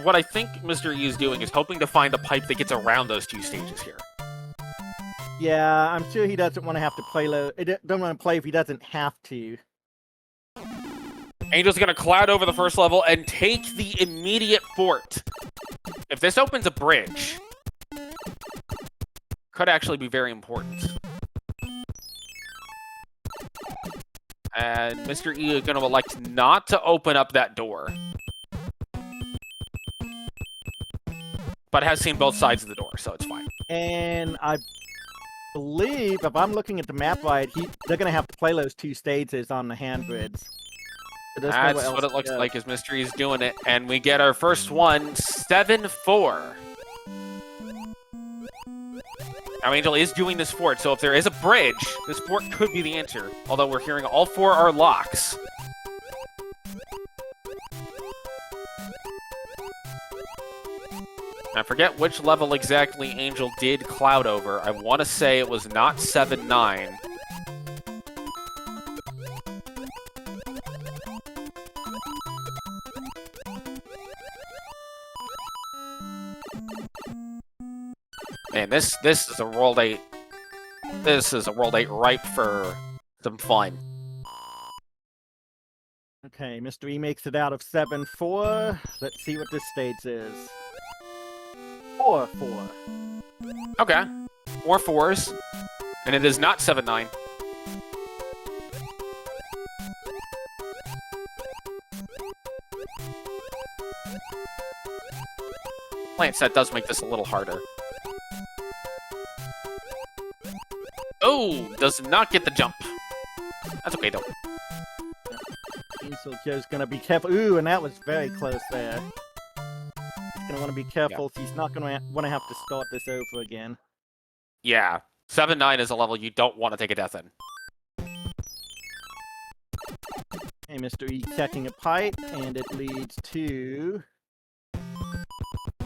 what I think Mr. E is doing is hoping to find a pipe that gets around those 2 stages here. Yeah, I'm sure he doesn't want to have to play don't want to play if he doesn't have to. Angel's going to cloud over the first level and take the immediate fort. If this opens a bridge, could actually be very important. And Mr. E is going to elect not to open up that door. But has seen both sides of the door, so it's fine. And I believe, if I'm looking at the map right, they're going to have to play those 2 stages on the hand grids. So that's what it looks like as Mr. E is doing it. And we get our first one, 7-4. Now, Angel is doing this fort, so if there is a bridge, this fort could be the answer. Although we're hearing all 4 are locks. I forget which level exactly Angel did cloud over. I want to say it was not 7-9. Man, this is a World 8. This is a World 8 ripe for some fun. Okay, Mr. E makes it out of 7-4. Let's see what this stage is. 4-4. Okay. 4 4s. And it is not 7-9. Plant set does make this a little harder. Oh, does not get the jump. That's okay, though. AngelxJo's gonna be careful. Ooh, and that was very close there. He's gonna want to be careful. He's not gonna want to have to start this over again. Yeah. 7-9 is a level you don't want to take a death in. Hey, Mr. E checking a pipe, and it leads to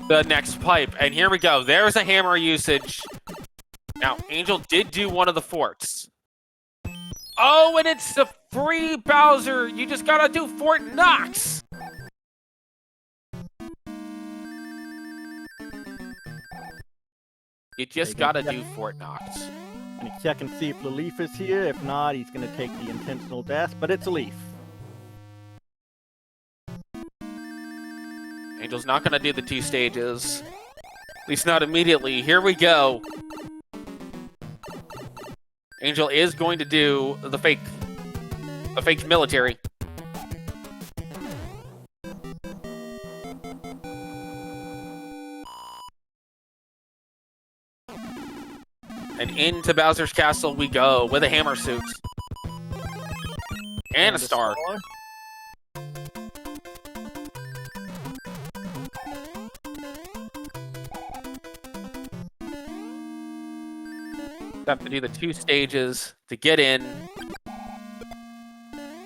the next pipe. And here we go. There's a hammer usage. Now, Angel did do one of the forts. Oh, and it's the free Bowser. You just gotta do Fort Knox. You just gotta do Fort Knox. And he's checking to see if the leaf is here. If not, he's gonna take the intentional death, but it's a leaf. Angel's not gonna do the 2 stages. At least not immediately. Here we go. Angel is going to do the fake military. into Bowser's Castle we go with a hammer suit. And a star. Have to do the 2 stages to get in.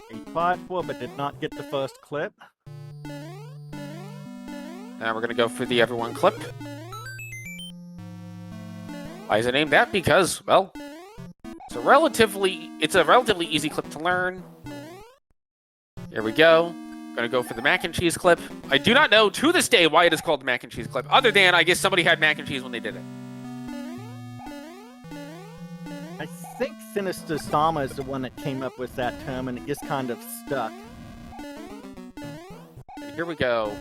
He fired for, but did not get the first clip. Now we're gonna go for the everyone clip. Why is it named that? Because, well, it's a relatively easy clip to learn. Here we go. Gonna go for the mac and cheese clip. I do not know to this day why it is called the mac and cheese clip, other than I guess somebody had mac and cheese when they did it. I think Sinister Sama is the one that came up with that term, and it just kind of stuck. Here we go.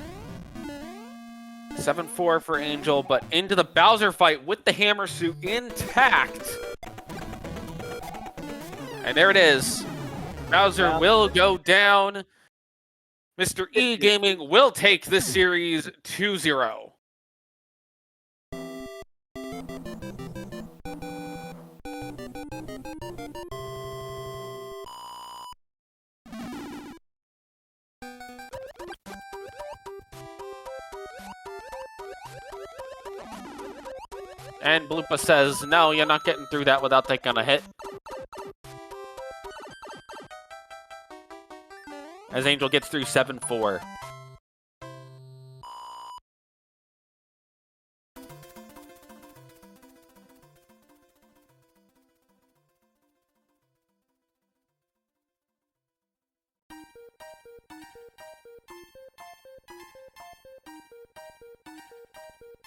7-4 for Angel, but into the Bowser fight with the hammer suit intact. And there it is. Bowser will go down. MrEGaming will take this series 2-0. And Bloopa says, no, you're not getting through that without taking a hit. As Angel gets through 7-4.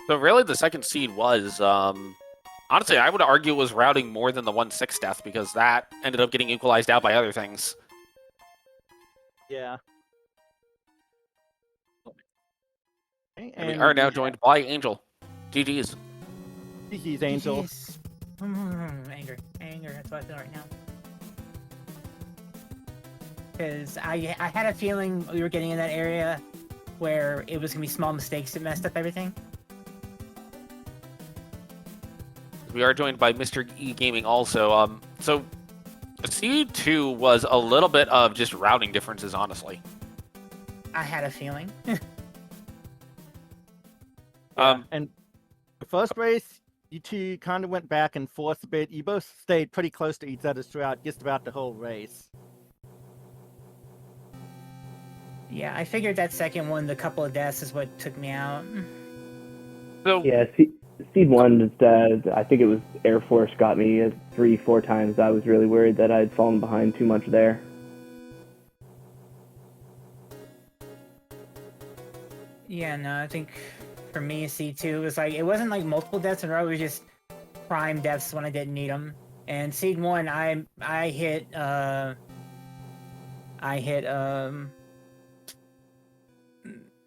So really, the second seed was, honestly, I would argue was routing more than the 1-6 death, because that ended up getting equalized out by other things. Yeah. Okay, and we are now joined by Angel. GG's. GG's, Angel. Anger, that's what I feel right now. Because I had a feeling we were getting in that area where it was going to be small mistakes that messed up everything. We are joined by MrEGaming also. So Seed 2 was a little bit of just routing differences, honestly. I had a feeling. And the first race, you two kind of went back and forth a bit. You both stayed pretty close to each other throughout just about the whole race. Yeah, I figured that second one, the couple of deaths, is what took me out. So yeah, Seed 1, I think it was Air Force got me 3-4 times. I was really worried that I'd fallen behind too much there. Yeah, no, I think for me, C2 was like, it wasn't like multiple deaths in a row, it was just prime deaths when I didn't need them. And Seed 1, I hit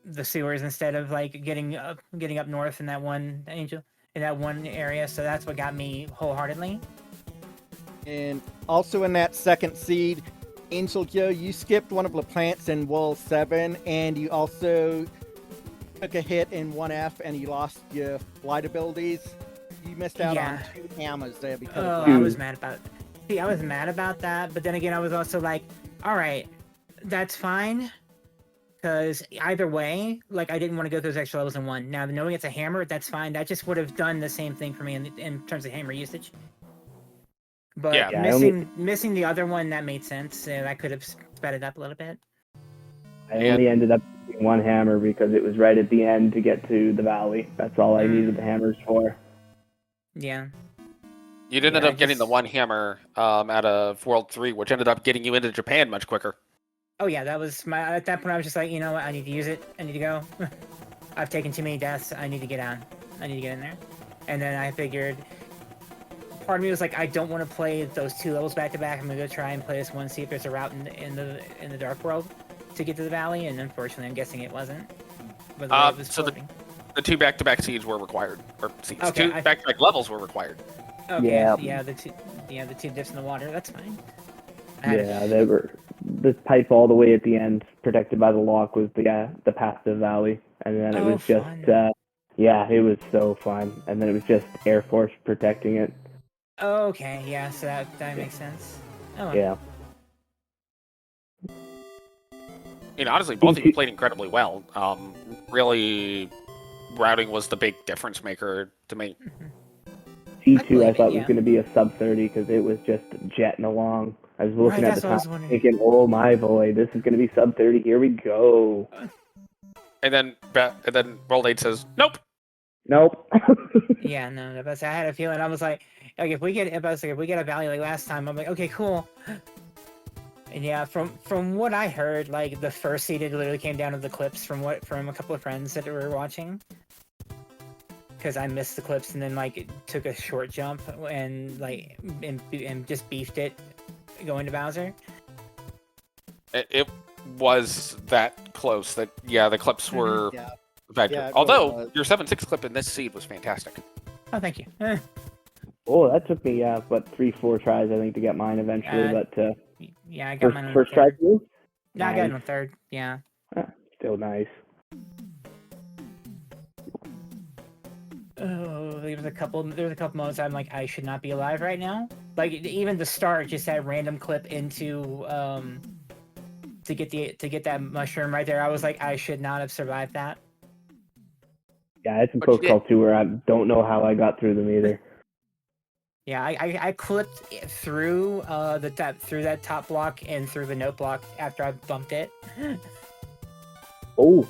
the sewers instead of like getting up north in that one area, so that's what got me wholeheartedly. And also in that second seed, AngelxJo, you skipped one of the plants in Wall 7, and you also took a hit in 1F, and you lost your flight abilities. You missed out on 2 hammers there because of that. I was mad about that, but then again, I was also like, all right, that's fine. Because either way, like, I didn't want to go through those extra levels in 1. Now, knowing it's a hammer, that's fine. That just would have done the same thing for me in terms of hammer usage. But missing the other one, that made sense. That could have sped it up a little bit. I only ended up using 1 hammer because it was right at the end to get to the valley. That's all I needed the hammers for. Yeah. You ended up getting the 1 hammer out of World 3, which ended up getting you into Japan much quicker. Oh yeah, that was at that point I was just like, you know what, I need to use it. I need to go. I've taken too many deaths. I need to get on. I need to get in there. And then I figured, part of me was like, I don't want to play those 2 levels back to back. I'm gonna go try and play this one, see if there's a route in the dark world to get to the valley. And unfortunately, I'm guessing it wasn't. But the 2 back-to-back seeds were required, or seeds. Okay, 2 back-to-back levels were required. Okay. Yeah. The two dips in the water. That's fine. Yeah, they were. This pipe all the way at the end, protected by the lock, was the path to the valley, and then it was just, it was so fun. And then it was just Air Force protecting it. Okay, yeah, so that makes sense. Oh, well. Yeah. Honestly, both of you played incredibly well. Really, routing was the big difference maker to me. C2 believe I it, thought was yeah. going to be a sub 30 because it was just jetting along. I was looking Right, at the that's what I was time wondering. thinking, oh my boy, this is going to be sub 30. Here we go. And then World 8 says, nope. Nope. Yeah, no, but I had a feeling. I was like if we get a value like last time, I'm like, okay, cool. And yeah, from what I heard, like the first seed, it literally came down to the clips from a couple of friends that were watching. Because I missed the clips and then like it took a short jump and like and just beefed it going to Bowser. It was that close that, yeah, the clips were Yeah. a factor. Yeah, it really Although, was. your 7-6 clip in this seed was fantastic. Oh, thank you. Oh, that took me, 3-4 tries, I think, to get mine eventually. But Yeah, I got mine on first the try third. for you? No, I got it Nice. on third. Yeah. Still nice. Oh, there was a couple moments I'm like, I should not be alive right now. Like even the start, just that random clip into to get that mushroom right there. I was like, I should not have survived that. Yeah, it's a But close you call too, where I don't know how I got through them either. Yeah, I clipped through through that top block and through the note block after I bumped it. Oh,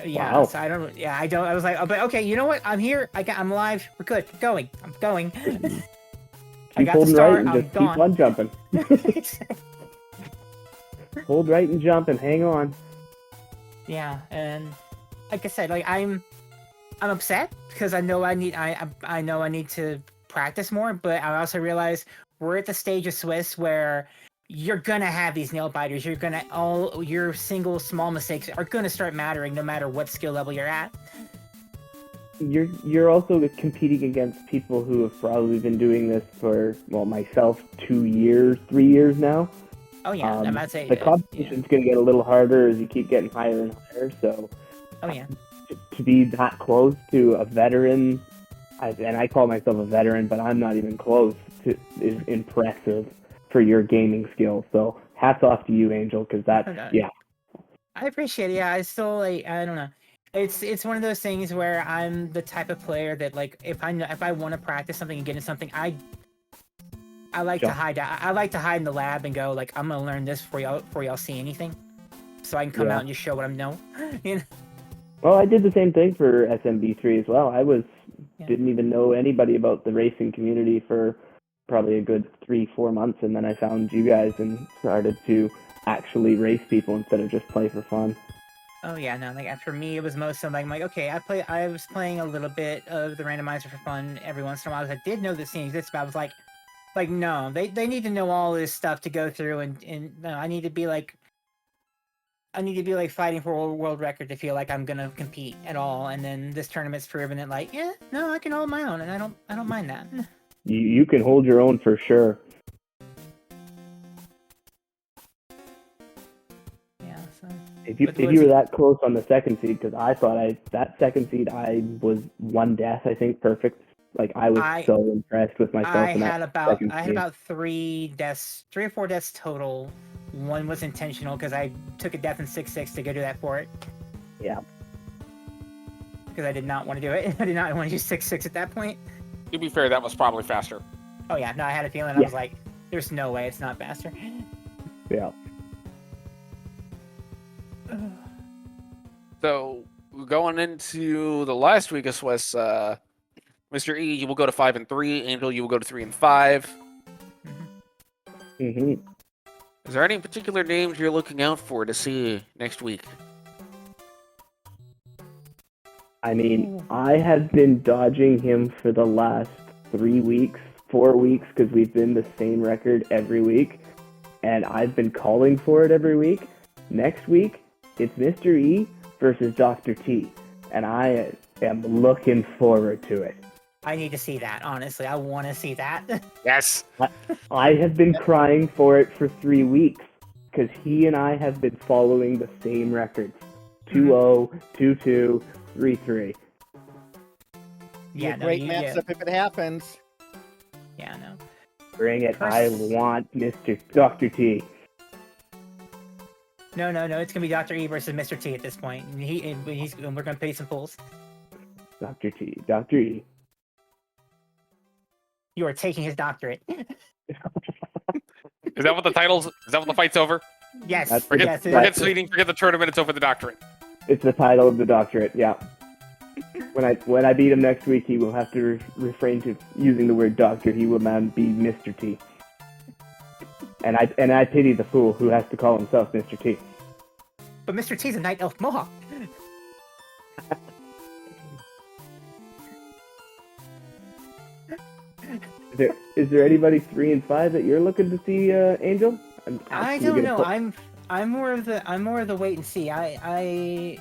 Yeah, wow. so I don't. Yeah, I don't. I was like, oh, but okay, you know what? I'm here. I'm alive. We're good. Going. I'm going. I Keep got the holding star. right and I'm just gone. keep on jumping. Hold right and jump and hang on. Yeah, and like I said, like I'm upset because I know I know I need to practice more, but I also realize we're at the stage of Swiss where you're gonna have these nail biters. You're gonna all your single small mistakes are gonna start mattering no matter what skill level you're at. You're also competing against people who have probably been doing this for, well, myself, 2 years, 3 years now. Oh yeah, I'm about to say the competition's going to get a little harder as you keep getting higher and higher. So, oh yeah, to be that close to a veteran, and I call myself a veteran, but I'm not even close to, is impressive for your gaming skills. So, hats off to you, Angel, because that's yeah. I appreciate it. Yeah, I still like I don't know. It's one of those things where I'm the type of player that like if I want to practice something and get into something, I like to hide. I like to hide in the lab and go like I'm gonna learn this before y'all see anything, so I can come out and just show what I know. You know? Well, I did the same thing for SMB3 as well. I didn't even know anybody about the racing community for probably a good 3-4 months, and then I found you guys and started to actually race people instead of just play for fun. Oh yeah, no, like for me it was most of like I'm like okay, I was playing a little bit of the randomizer for fun every once in a while. I did know this scene exists, but I was like no, they need to know all this stuff to go through, and no, I need to be like fighting for a world record to feel like I'm gonna compete at all. And then this tournament's proven that like yeah, no, I can hold my own, and I don't mind that. You can hold your own for sure. Yeah. So. If you were that close on the second seed, because I thought that second seed I was one death, I think, perfect. Like I was so impressed with myself. I had about 3 or 4 deaths total. One was intentional because I took a death in 6-6 to go do that for it. Yeah. Because I did not want to do it. I did not want to use 6-6 at that point. To be fair, that was probably faster. Oh yeah, no, I had a feeling. I was like, "There's no way it's not faster." Yeah. So going into the last week of Swiss, Mr. E, you will go to 5-3. Angel, you will go to 3-5. Mm-hmm. Is there any particular names you're looking out for to see next week? I mean, I have been dodging him for the last 3 weeks, 4 weeks, because we've been the same record every week, and I've been calling for it every week. Next week, it's Mr. E versus Dr. T, and I am looking forward to it. I need to see that, honestly. I want to see that. Yes. I have been crying for it for 3 weeks, because he and I have been following the same records. 2-0, 2-2, 3-3. Yeah, great matchup if it happens. Yeah, no. Bring it. I want Mr. Dr. T. No, it's gonna be Dr. E versus Mr. T at this point. And we're gonna pay some pulls. Dr. T. Dr. E. You are taking his doctorate. Is that what the titles? Is that what the fight's over? Yes. That's- Forget, yes, forget seeding, forget the tournament. It's over the doctorate. It's the title of the doctorate, yeah. When I beat him next week, he will have to refrain to using the word doctor. He will now be Mr. T. And I pity the fool who has to call himself Mr. T. But Mr. T's a night elf mohawk. Is there anybody 3 and 5 that you're looking to see, Angel? I don't know. I'm more of the wait and see. I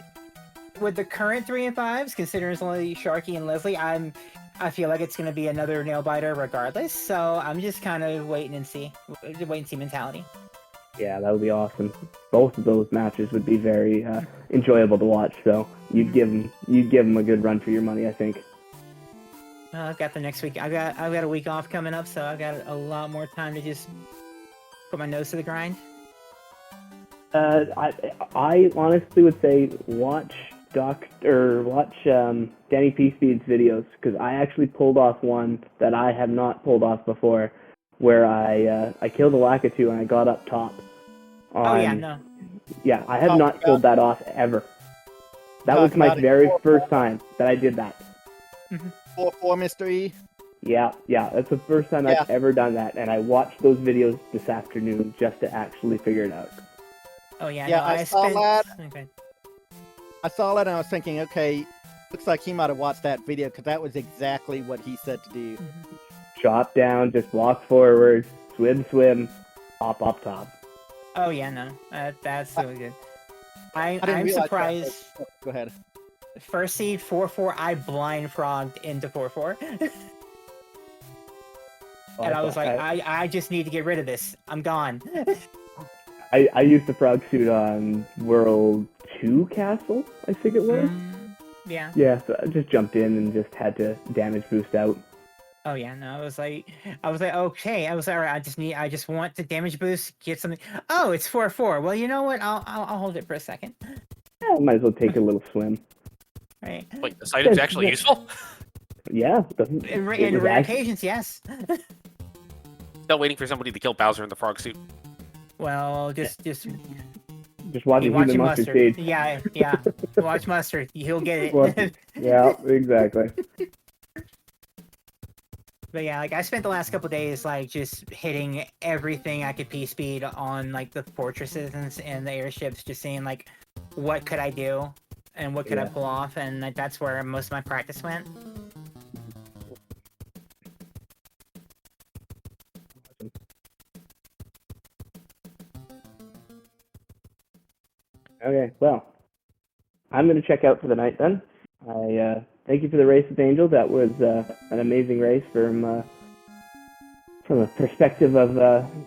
with the current 3 and 5s, considering it's only Sharky and Leslie, I feel like it's gonna be another nail biter regardless. So I'm just kind of waiting and see mentality. Yeah, that would be awesome. Both of those matches would be very enjoyable to watch. So you'd give them a good run for your money, I think. Well, I've got the next week. I've got a week off coming up, so I've got a lot more time to just put my nose to the grind. I honestly would say watch Danny P Speed's videos, because I actually pulled off one that I have not pulled off before, where I killed a Lakitu and I got up top. Oh yeah, no. Yeah, I have not pulled that off ever. That was my very first time that I did that. 4-4, Mr. E. Yeah, that's the first time I've ever done that, and I watched those videos this afternoon just to actually figure it out. Oh yeah, Yeah, no, I saw that. Okay. I saw that and I was thinking, okay, looks like he might have watched that video because that was exactly what he said to do. Chop down, just walk forward, swim, hop up top. Oh yeah, no, that's really good. I didn't I'm realize surprised. that, but- Go ahead. First seed 4-4, I blind frogged into 4-4. And I was like, I just need to get rid of this. I'm gone. I used the frog suit on World 2 Castle, I think it was. Yeah. Yeah, so I just jumped in and just had to damage boost out. Oh yeah, no, I was like, okay, I was all right. I just want to damage boost, get something. Oh, it's 4-4. Well, you know what? I'll hold it for a second. Yeah, might as well take a little swim. Right. Wait, this item's actually useful? Yeah. In rare occasions, yes. Still waiting for somebody to kill Bowser in the frog suit. Well, just watch watching Mustard stage. Yeah. Watch Mustard. He'll get it. Yeah, exactly. But yeah, like I spent the last couple days like just hitting everything I could P-speed on like the fortresses and the airships, just seeing like what could I do and what could I pull off, and like, that's where most of my practice went. Okay, well, I'm going to check out for the night then. I thank you for the race with Angel. That was an amazing race from a perspective of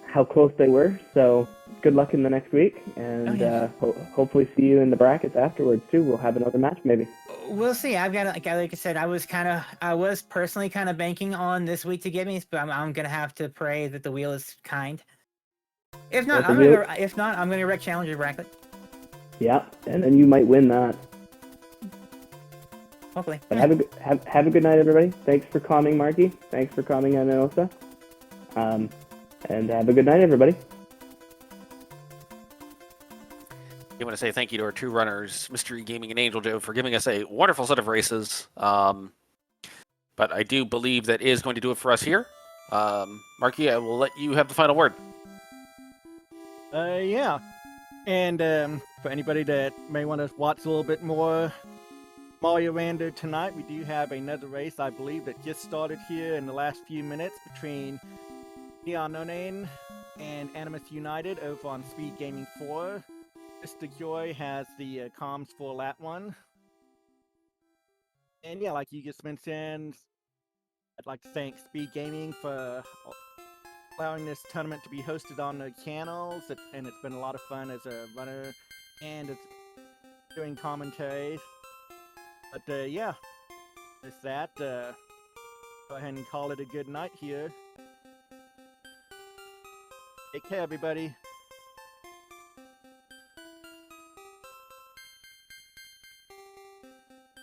how close they were. So good luck in the next week, and hopefully see you in the brackets afterwards too. We'll have another match maybe. We'll see. I've got like I said, I was personally kind of banking on this week to get me, but I'm gonna have to pray that the wheel is kind. If not, I'm gonna wreck Challenger bracket. Yeah, and then you might win that. Hopefully. But have a good night, everybody. Thanks for calming, Marky. Thanks for calming, Anosa. And have a good night, everybody. I want to say thank you to our two runners, MrEGaming and AngelxJo, for giving us a wonderful set of races. But I do believe that is going to do it for us here. Marky, I will let you have the final word. Yeah. And for anybody that may want to watch a little bit more Mario Rando tonight, we do have another race, I believe, that just started here in the last few minutes between Neon No Name and Animus United over on SpeedGaming 4. Mr. Joy has the comms for that one. And yeah, like you just mentioned, I'd like to thank SpeedGaming for allowing this tournament to be hosted on the channels, and it's been a lot of fun as a runner and it's doing commentary. But yeah, with that, go ahead and call it a good night here. Take care, everybody.